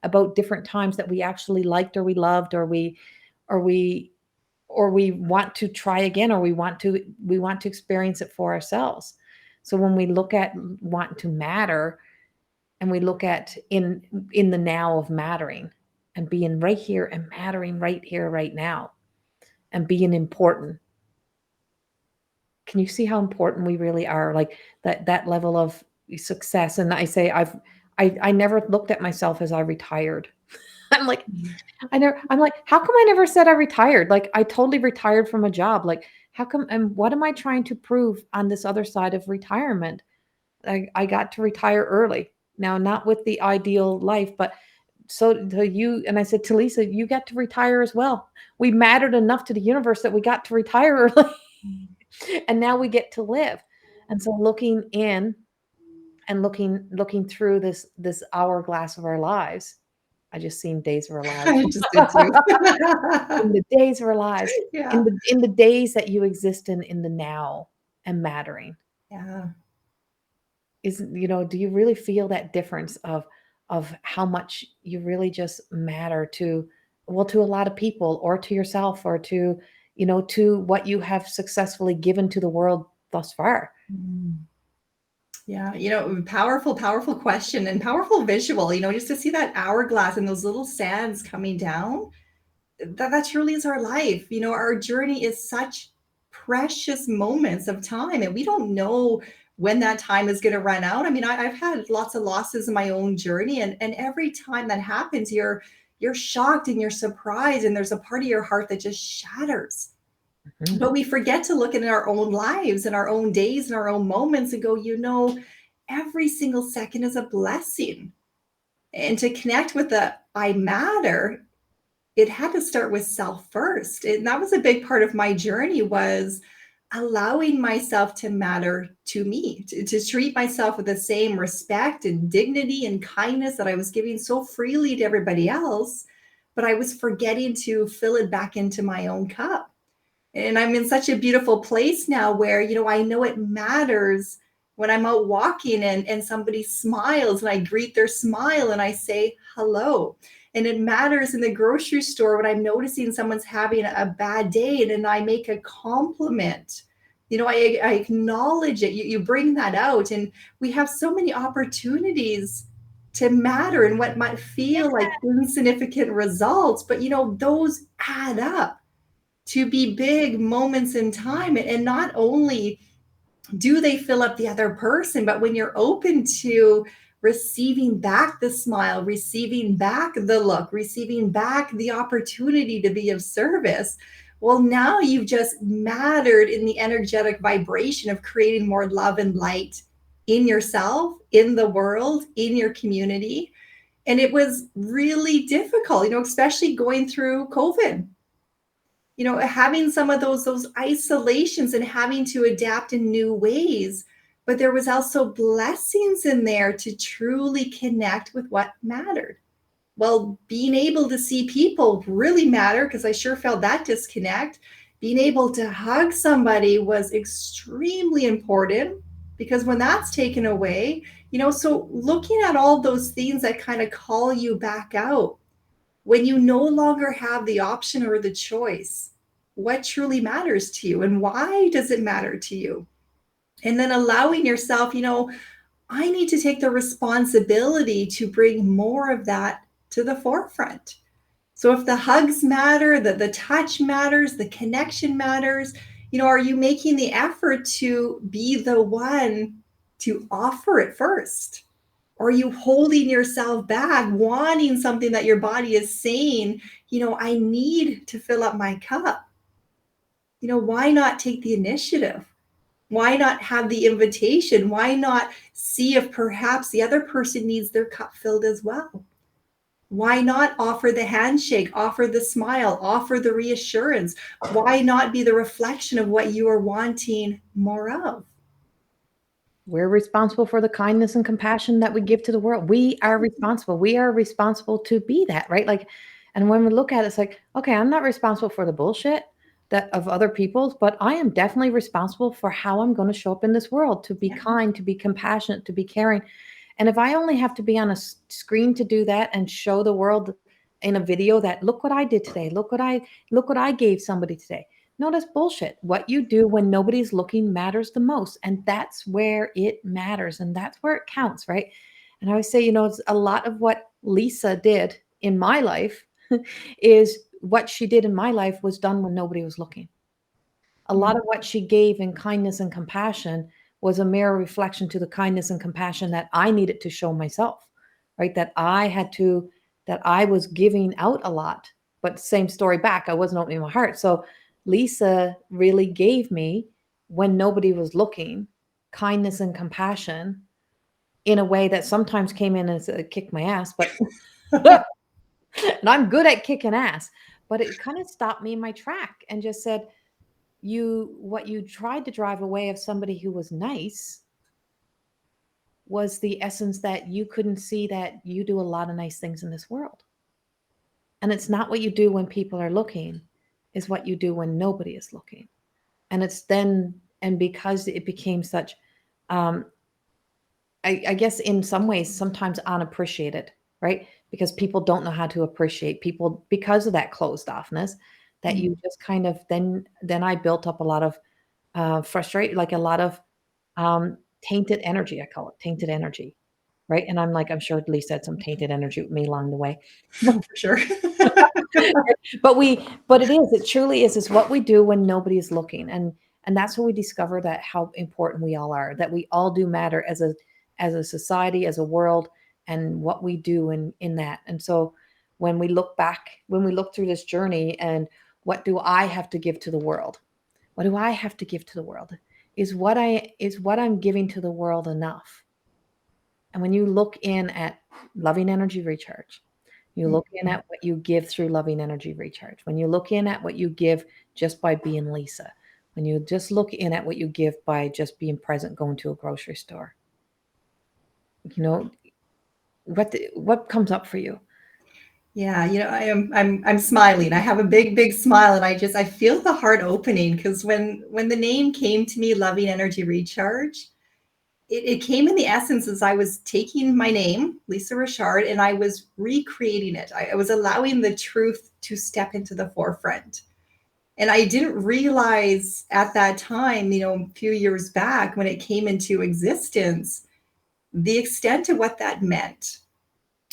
about different times that we actually liked, or we loved, or we or we want to try again, or we want to experience it for ourselves. So when we look at want to matter, and we look at in the now of mattering, and being right here and mattering right here right now, and being important, can you see how important we really are? Like that level of success. And I say I never looked at myself as I retired. I'm like, I'm like, how come I never said I retired? Like, I totally retired from a job. Like, how come, and what am I trying to prove on this other side of retirement? I got to retire early. Now, not with the ideal life, but so to you, and I said to Lisa, you get to retire as well. We mattered enough to the universe that we got to retire early. And now we get to live. And so looking in and looking through this hourglass of our lives, I just seen days of our lives.
I just did too.
In the days of our lives,
Yeah.
in the days that you exist in the now and mattering.
Yeah.
Do you really feel that difference of how much you really just matter to, well, to a lot of people, or to yourself, or to what you have successfully given to the world thus far?
Mm. Yeah, powerful, powerful question and powerful visual, just to see that hourglass and those little sands coming down. That truly is our life. Our journey is such precious moments of time, and we don't know when that time is going to run out. I mean, I've had lots of losses in my own journey, and every time that happens, you're shocked and you're surprised, and there's a part of your heart that just shatters.
Mhm.
But we forget to look at our own lives and our own days and our own moments and go, every single second is a blessing. And to connect with the I matter, it had to start with self first. And that was a big part of my journey, was allowing myself to matter to me, to treat myself with the same respect and dignity and kindness that I was giving so freely to everybody else. But I was forgetting to fill it back into my own cup. And I'm in such a beautiful place now where, I know it matters when I'm out walking and somebody smiles and I greet their smile and I say hello. And it matters in the grocery store when I'm noticing someone's having a bad day and I make a compliment. I acknowledge it. You bring that out. And we have so many opportunities to matter in what might feel like insignificant results, but those add up to be big moments in time. And not only do they fill up the other person, but when you're open to receiving back the smile, receiving back the look, receiving back the opportunity to be of service, well, now you've just mattered in the energetic vibration of creating more love and light in yourself, in the world, in your community. And it was really difficult, especially going through COVID, having some of those isolations and having to adapt in new ways. But there was also blessings in there to truly connect with what mattered. Well, being able to see people really matter, because I sure felt that disconnect. Being able to hug somebody was extremely important, because when that's taken away, so looking at all those things that kind of call you back out, when you no longer have the option or the choice, what truly matters to you and why does it matter to you? And then allowing yourself, I need to take the responsibility to bring more of that to the forefront. So if the hugs matter, the touch matters, the connection matters, are you making the effort to be the one to offer it first? Or are you holding yourself back, wanting something that your body is saying, I need to fill up my cup? Why not take the initiative? Why not have the invitation? Why not see if perhaps the other person needs their cup filled as well? Why not offer the handshake, offer the smile, offer the reassurance? Why not be the reflection of what you are wanting more of?
We're responsible for the kindness and compassion that we give to the world. We are responsible. We are responsible to be that, right? Like, and when we look at it, it's like, okay, I'm not responsible for the bullshit that of other people's, but I am definitely responsible for how I'm going to show up in this world, to be kind, to be compassionate, to be caring. And if I only have to be on a screen to do that and show the world in a video that look what I did today, look what I gave somebody today. No, that's bullshit. What you do when nobody's looking matters the most. And that's where it matters. And that's where it counts, right? And I always say, it's a lot of what Lisa did in my life is what she did in my life was done when nobody was looking. A lot of what she gave in kindness and compassion was a mirror reflection to the kindness and compassion that I needed to show myself, right? That I was giving out a lot, but same story back. I wasn't opening my heart. So Lisa really gave me, when nobody was looking, kindness and compassion in a way that sometimes came in as a kick my ass, but and I'm good at kicking ass, but it kind of stopped me in my track and just said, what you tried to drive away of somebody who was nice was the essence that you couldn't see that you do a lot of nice things in this world. And it's not what you do when people are looking, is what you do when nobody is looking. And it's then, and because it became such, um, I guess in some ways, sometimes unappreciated, right? Because people don't know how to appreciate people because of that closed offness, that you just kind of, then I built up a lot of frustrate, like a lot of tainted energy. I call it tainted energy, right? And I'm like, I'm sure Lisa had some tainted energy with me along the way.
For sure.
But it truly is what we do when nobody is looking. And that's when we discover that how important we all are, that we all do matter as a society, as a world, and what we do in that. And so when we look back, when we look through this journey, and what do I have to give to the world? What do I have to give to the world? Is what I'm giving to the world enough? And when you look in at loving energy recharge, you look in
Mhm.
at what you give through loving energy recharge. When you look in at what you give just by being Lisa, when you just look in at what you give by just being present, going to a grocery store, you know, what comes up for you?
Yeah, I'm smiling. I have a big, big smile, and I feel the heart opening because when the name came to me, Loving Energy Recharge, it came in the essence as I was taking my name, Lisa Richard, and I was recreating it. I was allowing the truth to step into the forefront. And I didn't realize at that time, a few years back when it came into existence, the extent of what that meant.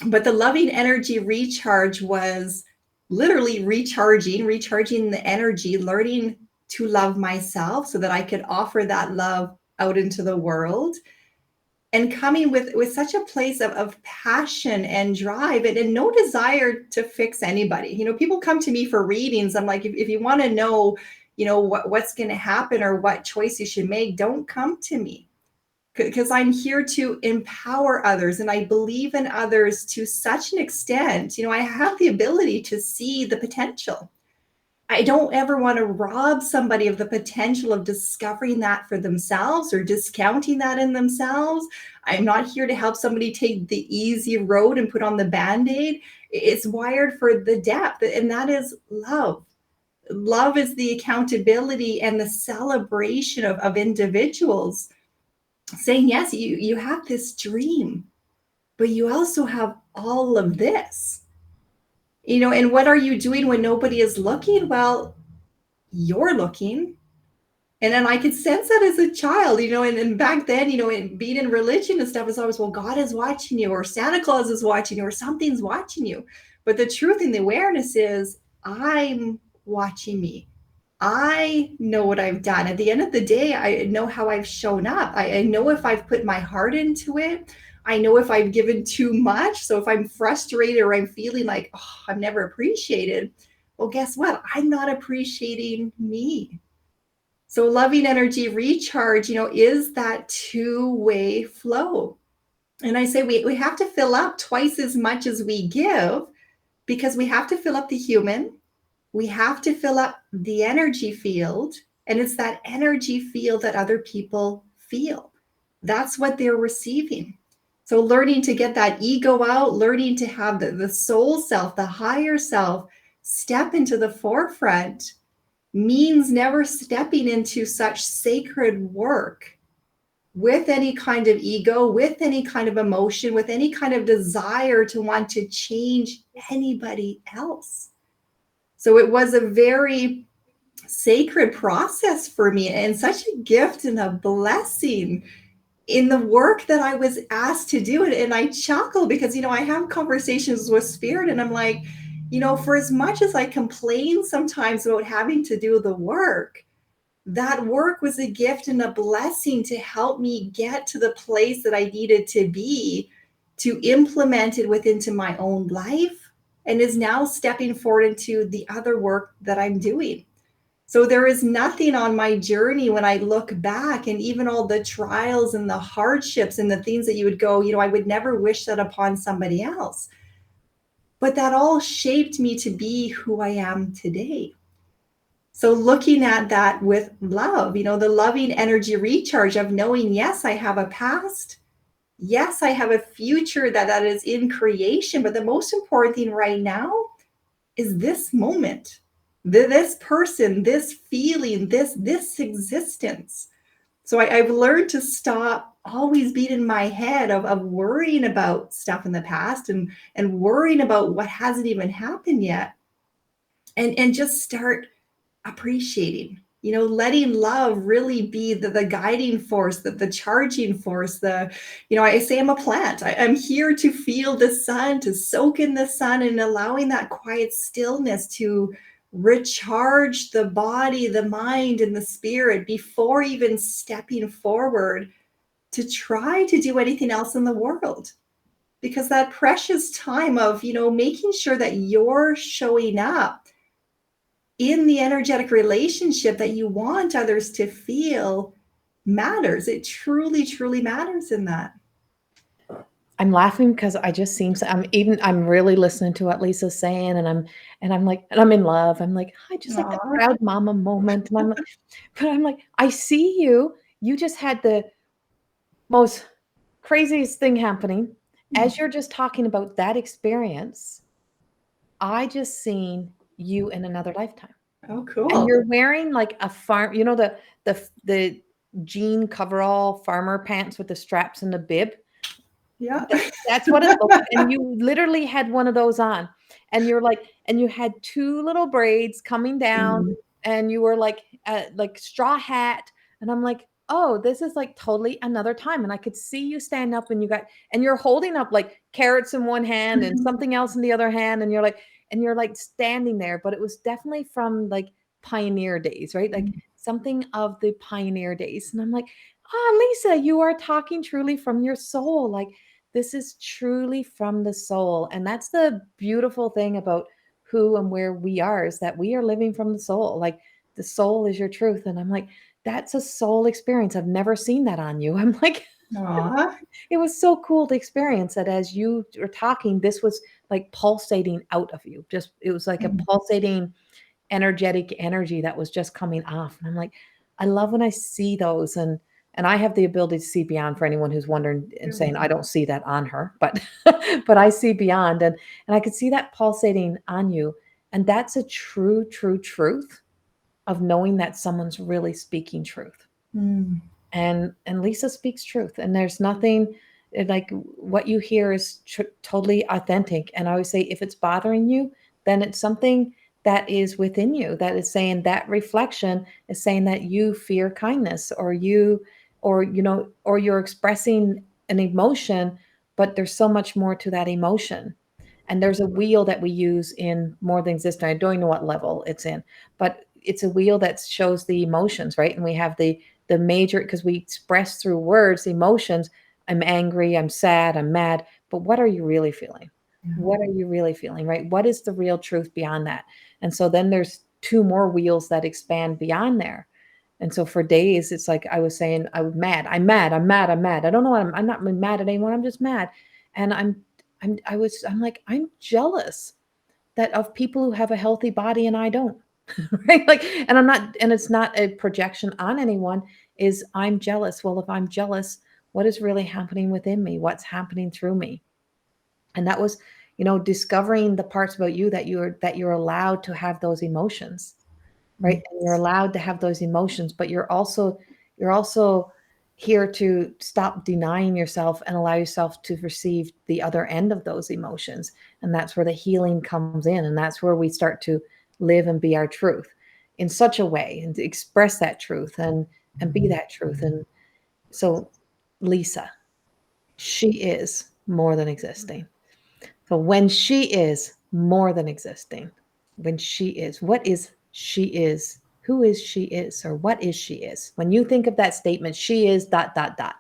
But the loving energy recharge was literally recharging the energy, learning to love myself so that I could offer that love out into the world, and coming with such a place of passion and drive, and no desire to fix anybody. People come to me for readings. I'm like, if you want to know, what's going to happen or what choice you should make, don't come to me, because I'm here to empower others, and I believe in others to such an extent. I have the ability to see the potential. I don't ever want to rob somebody of the potential of discovering that for themselves or discounting that in themselves. I'm not here to help somebody take the easy road and put on the band-aid. It's wired for the depth, and that is love. Love is the accountability and the celebration of individuals saying, yes, you have this dream, but you also have all of this. And what are you doing when nobody is looking? Well, you're looking. And then I could sense that as a child, and back then, being in religion and stuff is always, well, God is watching you, or Santa Claus is watching you, or something's watching you. But the truth and the awareness is, I'm watching me. I know what I've done. At the end of the day, I know how I've shown up. I know if I've put my heart into it. I know if I've given too much. So if I'm frustrated or I'm feeling like, oh, I'm never appreciated, well, guess what? I'm not appreciating me. So loving energy recharge, is that two-way flow. And I say we have to fill up twice as much as we give, because we have to fill up the human, we have to fill up the energy field, and it's that energy field that other people feel. That's what they're receiving. So learning to get that ego out, learning to have the soul self, the higher self, step into the forefront means never stepping into such sacred work with any kind of ego, with any kind of emotion, with any kind of desire to want to change anybody else. So it was a very sacred process for me, and such a gift and a blessing in the work that I was asked to do. And I chuckle because, I have conversations with spirit, and I'm like, for as much as I complain sometimes about having to do the work, that work was a gift and a blessing to help me get to the place that I needed to be, to implement it into my own life, and is now stepping forward into the other work that I'm doing. So there is nothing on my journey when I look back, and even all the trials and the hardships and the things that you would go, I would never wish that upon somebody else. But that all shaped me to be who I am today. So looking at that with love, the loving energy recharge of knowing, yes, I have a past. Yes, I have a future that is in creation. But the most important thing right now is this moment, this person, this feeling, this existence. So I've learned to stop always being in my head of worrying about stuff in the past, and worrying about what hasn't even happened yet, and just start appreciating, letting love really be the guiding force, the charging force. I say I'm a plant. I'm here to feel the sun, to soak in the sun, and allowing that quiet stillness to recharge the body, the mind, and the spirit before even stepping forward to try to do anything else in the world. Because that precious time of, making sure that you're showing up in the energetic relationship that you want others to feel matters. It truly, truly matters in that.
I'm laughing because I just seem so I'm really listening to what Lisa's saying, and I'm like, and I'm in love. I'm like, I just like the
Aw.
proud mama moment. And I'm like, but I'm like, I see you. You just had the most craziest thing happening. As you're just talking about that experience, I just seen you in another lifetime.
Oh,
And
cool.
you're wearing like a farm, the jean coverall farmer pants with the straps and the bib.
Yeah.
That's what it looked like, and you literally had one of those on, and you're like and you had 2 little braids coming down,
Mm.
and you were like straw hat, and I'm like, "Oh, this is, like, totally another time," and I could see you stand up, and you're holding up, like, carrots in one hand and something else in the other hand, and you're, like, standing there, but it was definitely from, like, pioneer days, right? Like, something of the pioneer days, and I'm like, "Ah, Lisa, you are talking truly from your soul, like, this is truly from the soul." And that's the beautiful thing about who and where we are, is that we are living from the soul. Like the soul is your truth. And I'm like, that's a soul experience. I've never seen that on you. I'm like,
Aw.
it was so cool to experience that as you were talking, this was like pulsating out of you. Just, it was like a
Mm.
pulsating energetic energy that was just coming off. And I'm like, I love when I see those, and I have the ability to see beyond, for anyone who's wondering and saying I don't see that on her, but but I see beyond, and I could see that pulsating on you. And that's a true, true truth of knowing that someone's really speaking truth.
Mm.
And Lisa speaks truth, and there's nothing like what you hear is totally authentic. And I always say, if it's bothering you, then it's something that is within you that is saying, that reflection is saying that you fear kindness, or or you're expressing an emotion, but there's so much more to that emotion. And there's a wheel that we use in More Than Existing. I don't know what level it's in, but it's a wheel that shows the emotions, right? And we have the major, because we express through words emotions. I'm angry, I'm sad, I'm mad, but what are you really feeling?
Yeah.
What are you really feeling, right? What is the real truth beyond that? And so then there's two more wheels that expand beyond there. And so for days, it's like I was saying, I'm mad, I'm mad, I'm mad, I'm mad. I don't know what I'm not mad at anyone. I'm just mad. And I'm like, I'm jealous that of people who have a healthy body and I don't. Right? Like, and I'm not, and it's not a projection on anyone, is I'm jealous. Well, if I'm jealous, what is really happening within me? What's happening through me? And that was, discovering the parts about you that you're allowed to have those emotions, right?
Mm.
And you're allowed to have those emotions, but you're also here to stop denying yourself and allow yourself to receive the other end of those emotions. And that's where the healing comes in, and that's where we start to live and be our truth in such a way, and to express that truth and be that truth. And so Lisa, she is more than existing. So when she is more than existing, when she is, what is she is, who is she is, or what is she is? When you think of that statement, she is dot, dot, dot.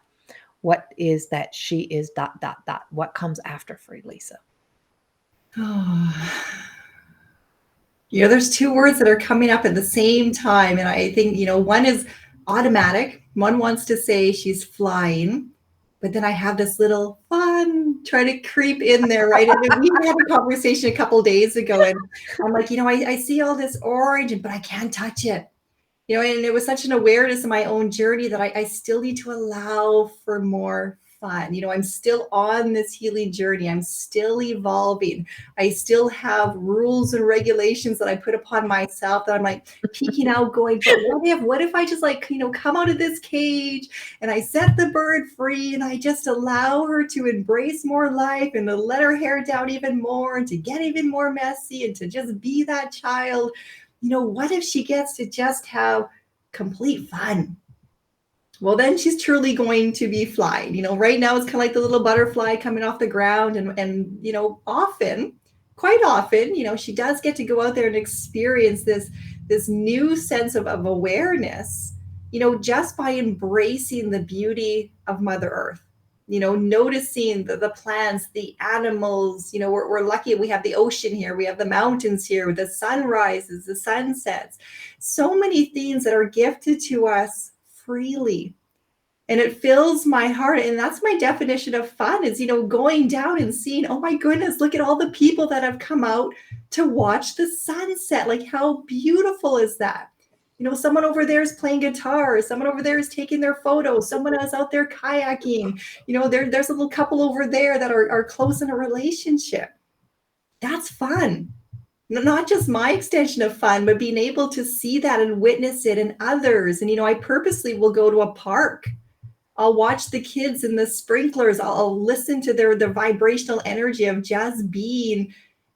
What is that she is dot, dot, dot? What comes after for Lisa?
Oh. There's two words that are coming up at the same time. And I think, one is automatic. One wants to say she's flying, but then I have this little fun try to creep in there, right? And then we had a conversation a couple of days ago, and I'm like, I see all this orange, but I can't touch it. And it was such an awareness of my own journey that I still need to allow for more fun. I'm still on this healing journey. I'm still evolving. I still have rules and regulations that I put upon myself that I'm like peeking out, going, but what if I just like, come out of this cage and I set the bird free and I just allow her to embrace more life and to let her hair down even more and to get even more messy and to just be that child. What if she gets to just have complete fun? Well, then she's truly going to be flying. Right now it's kind of like the little butterfly coming off the ground, and often quite often, she does get to go out there and experience this new sense of awareness, just by embracing the beauty of Mother Earth, noticing the plants, the animals. We're lucky we have the ocean here, we have the mountains here, the sunrises, the sunsets, so many things that are gifted to us freely. And it fills my heart. And that's my definition of fun is, going down and seeing, oh my goodness, look at all the people that have come out to watch the sunset. Like, how beautiful is that? Someone over there is playing guitar. Someone over there is taking their photos. Someone is out there kayaking. There's a little couple over there that are close in a relationship. That's fun. Not just my extension of fun, but being able to see that and witness it in others. And, I purposely will go to a park. I'll watch the kids in the sprinklers. I'll listen to the vibrational energy of just being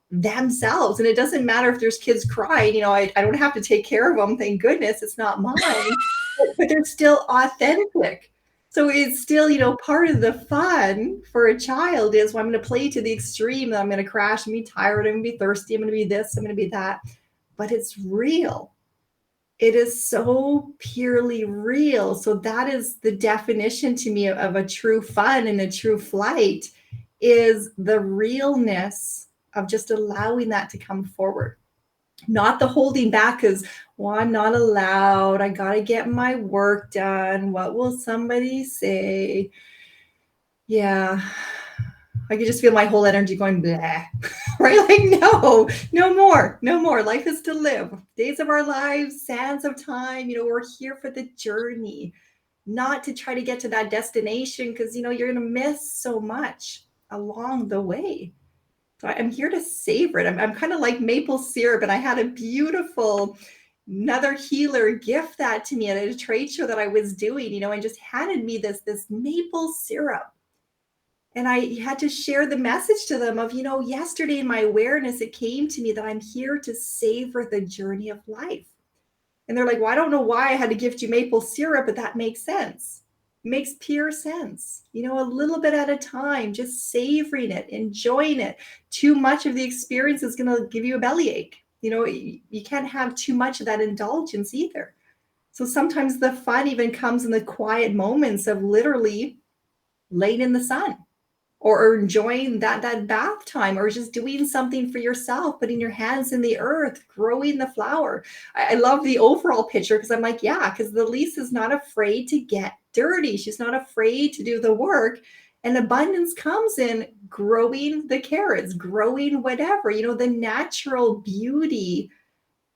themselves. And it doesn't matter if there's kids crying, I don't have to take care of them. Thank goodness it's not mine, but they're still authentic. So it's still, part of the fun for a child is, well, I'm going to play to the extreme, that I'm going to crash and be tired, I'm going to be thirsty, I'm going to be this, I'm going to be that. But it's real. It is so purely real. So that is the definition to me of a true fun and a true flight, is the realness of just allowing that to come forward. Not the holding back because, well, I'm not allowed. I got to get my work done. What will somebody say? Yeah. I could just feel my whole energy going blah, right? Like, no more. Life is to live. Days of our lives, sands of time. We're here for the journey, not to try to get to that destination because, you're going to miss so much along the way. So I'm here to savor it. I'm kind of like maple syrup, and I had a beautiful another healer gift that to me at a trade show that I was doing, and just handed me this maple syrup. And I had to share the message to them of, yesterday in my awareness, it came to me that I'm here to savor the journey of life. And they're like, well, I don't know why I had to gift you maple syrup, but that makes sense. It makes pure sense. A little bit at a time, just savoring it, enjoying it. Too much of the experience is going to give you a bellyache. You can't have too much of that indulgence either. So sometimes the fun even comes in the quiet moments of literally laying in the sun, or enjoying that bath time, or just doing something for yourself, putting your hands in the earth, growing the flower. I love the overall picture because I'm like, yeah, because the Lisa is not afraid to get dirty. She's not afraid to do the work. And abundance comes in growing the carrots, growing whatever, the natural beauty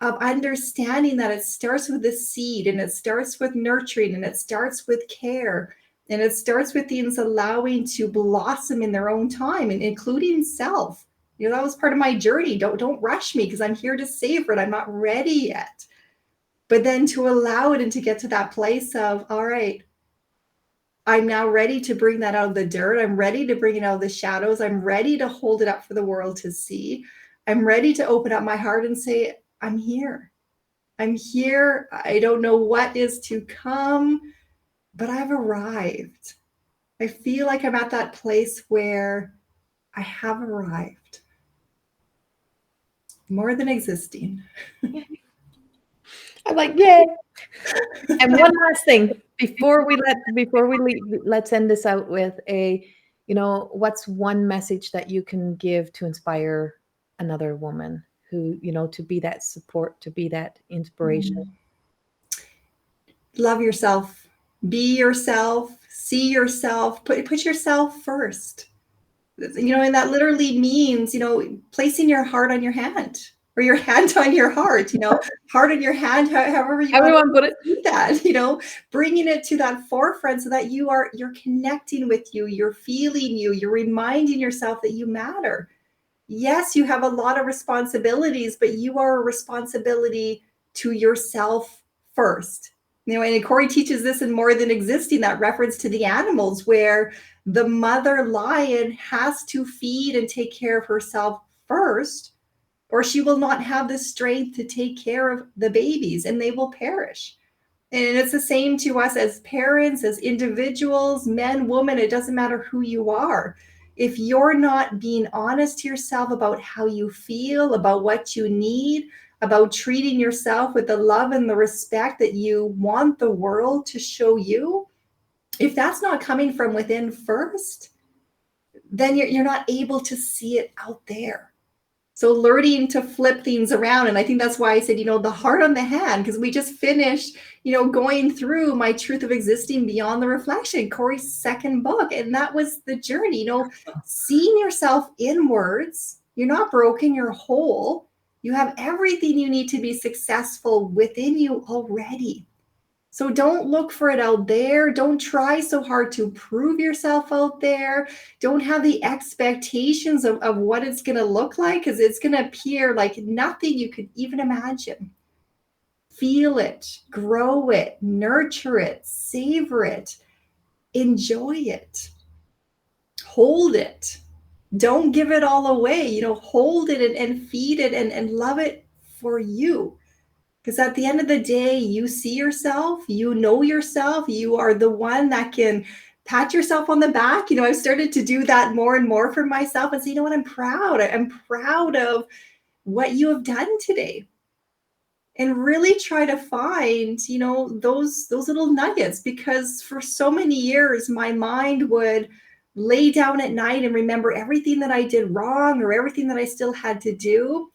of understanding that it starts with the seed, and it starts with nurturing, and it starts with care. And it starts with things allowing to blossom in their own time, and including self. That was part of my journey. Don't rush me because I'm here to savor it. I'm not ready yet. But then to allow it and to get to that place of, all right, I'm now ready to bring that out of the dirt. I'm ready to bring it out of the shadows. I'm ready to hold it up for the world to see. I'm ready to open up my heart and say, I'm here. I'm here. I don't know what is to come, but I've arrived. I feel like I'm at that place where I have arrived. More than existing.
I'm like, yay. And one last thing before we leave, let's end this out with what's one message that you can give to inspire another woman who, to be that support, to be that inspiration?
Love yourself, be yourself, see yourself, put yourself first. And that literally means, placing your heart on your hand, or your hand on your heart, heart on your hand, however you
Everyone put it.
do that, bringing it to that forefront so that you're connecting with you, you're feeling you're reminding yourself that you matter. Yes, you have a lot of responsibilities, but you are a responsibility to yourself first. And Corrie teaches this in More Than Existing, that reference to the animals, where the mother lion has to feed and take care of herself first, or she will not have the strength to take care of the babies, and they will perish. And it's the same to us as parents, as individuals, men, women, it doesn't matter who you are. if you're not being honest to yourself about how you feel, about what you need, about treating yourself with the love and the respect that you want the world to show you, if that's not coming from within first, then you're not able to see it out there. So learning to flip things around. And I think that's why I said, the heart on the hand, because we just finished, going through my Truth of Existing Beyond the Reflection, Corrie's second book. And that was the journey, seeing yourself inwards. You're not broken, you're whole. You have everything you need to be successful within you already. So don't look for it out there. Don't try so hard to prove yourself out there. Don't have the expectations of what it's going to look like, because it's going to appear like nothing you could even imagine. Feel it, grow it, nurture it, savor it, enjoy it, hold it. Don't give it all away. Hold it and feed it and love it for you. Because at the end of the day, you see yourself, you know yourself, you are the one that can pat yourself on the back. I've started to do that more and more for myself and say, what, I'm proud. I'm proud of what you have done today. And really try to find, those little nuggets, because for so many years, my mind would lay down at night and remember everything that I did wrong or everything that I still had to do.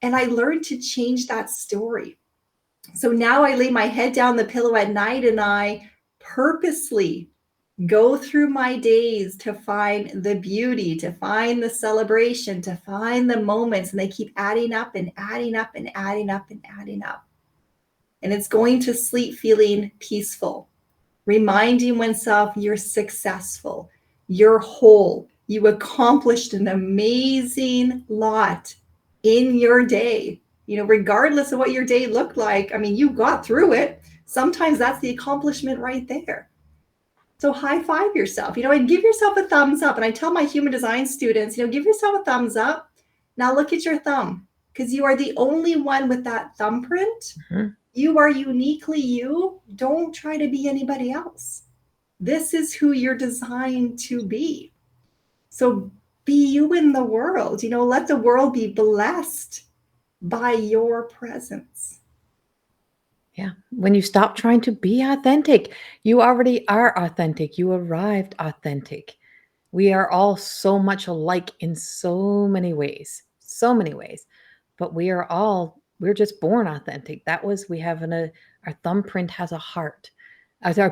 And I learned to change that story. So now I lay my head down the pillow at night and I purposely go through my days to find the beauty, to find the celebration, to find the moments, and they keep adding up and adding up and adding up and adding up. And it's going to sleep feeling peaceful, reminding oneself you're successful, you're whole, you accomplished an amazing lot in your day. Regardless of what your day looked like, you got through it. Sometimes that's the accomplishment right there. So high five yourself, and give yourself a thumbs up. And I tell my human design students, give yourself a thumbs up. Now look at your thumb, because you are the only one with that thumbprint. Mm-hmm. You are uniquely you. Don't try to be anybody else. This is who you're designed to be. So be you in the world. Let the world be blessed by your presence.
Yeah. When you stop trying to be authentic, you already are authentic. You arrived authentic. We are all so much alike in so many ways, but we're just born authentic. We have our thumbprint has a heart. As our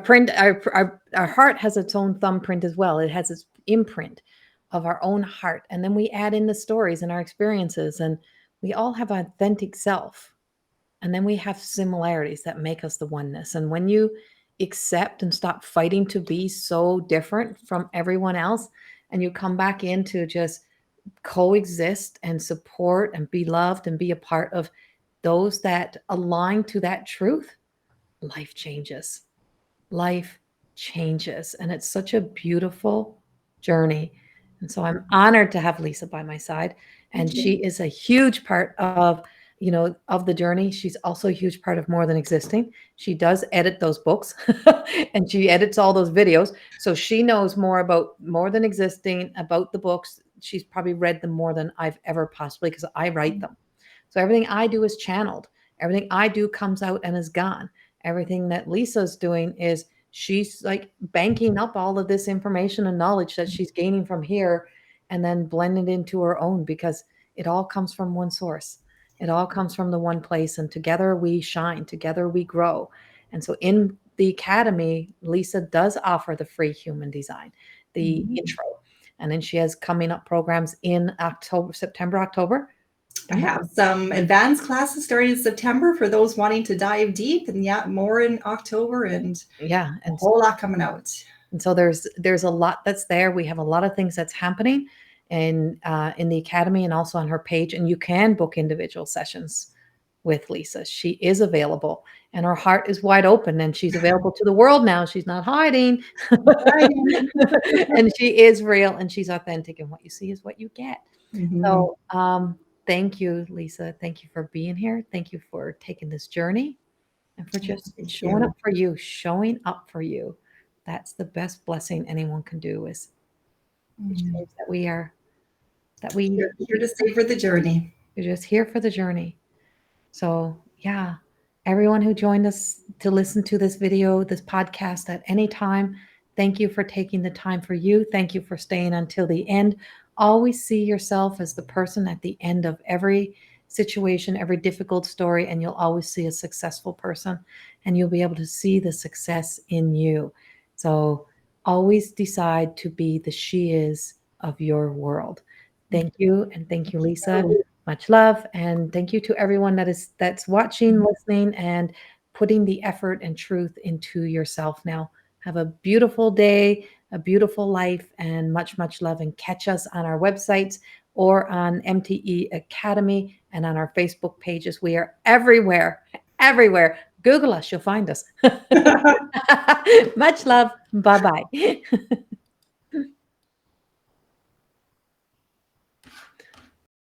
heart has its own thumbprint as well. It has its imprint of our own heart. And then we add in the stories and our experiences, and we all have an authentic self. And then we have similarities that make us the oneness. And when you accept and stop fighting to be so different from everyone else, and you come back in to just coexist and support and be loved and be a part of those that align to that truth, life changes. Life changes. And it's such a beautiful journey. And so I'm honored to have Lisa by my side. And she is a huge part of the journey. She's also a huge part of More Than Existing. She does edit those books and she edits all those videos. So she knows more about More Than Existing, about the books. She's probably read them more than I've ever possibly, because I write them. So everything I do is channeled. Everything I do comes out and is gone. Everything that Lisa's doing is she's like banking up all of this information and knowledge that she's gaining from here and then blending it into her own, because it all comes from one source. It all comes from the one place, and together we shine, together we grow. And so in the academy, Lisa does offer the free human design, the intro. And then she has coming up programs in September, October.
I have some advanced classes starting in September for those wanting to dive deep, and more in October, and a whole lot coming out.
And so there's a lot that's there. We have a lot of things that's happening in the academy and also on her page, and you can book individual sessions with Lisa. She is available, and her heart is wide open, and she's available to the world now. She's not hiding. And she is real, and she's authentic, and what you see is what you get. So thank you, Lisa. Thank you for being here. Thank you for taking this journey and for just showing up for you. That's the best blessing anyone can do, is It
Mm.
shows that we are, that we,
Here to savor the journey.
we're just here for the journey. So, yeah, everyone who joined us to listen to this video, this podcast at any time, thank you for taking the time for you. Thank you for staying until the end. Always see yourself as the person at the end of every situation, every difficult story, and you'll always see a successful person, and you'll be able to see the success in you. So, always decide to be the she is of your world. Thank you, and thank you, Lisa. Much love, and thank you to everyone that's watching, listening, and putting the effort and truth into yourself now. Have a beautiful day, a beautiful life, and much, much love. And catch us on our websites or on MTE Academy and on our Facebook pages. We are everywhere, everywhere. Google us, you'll find us. Much love. Bye bye.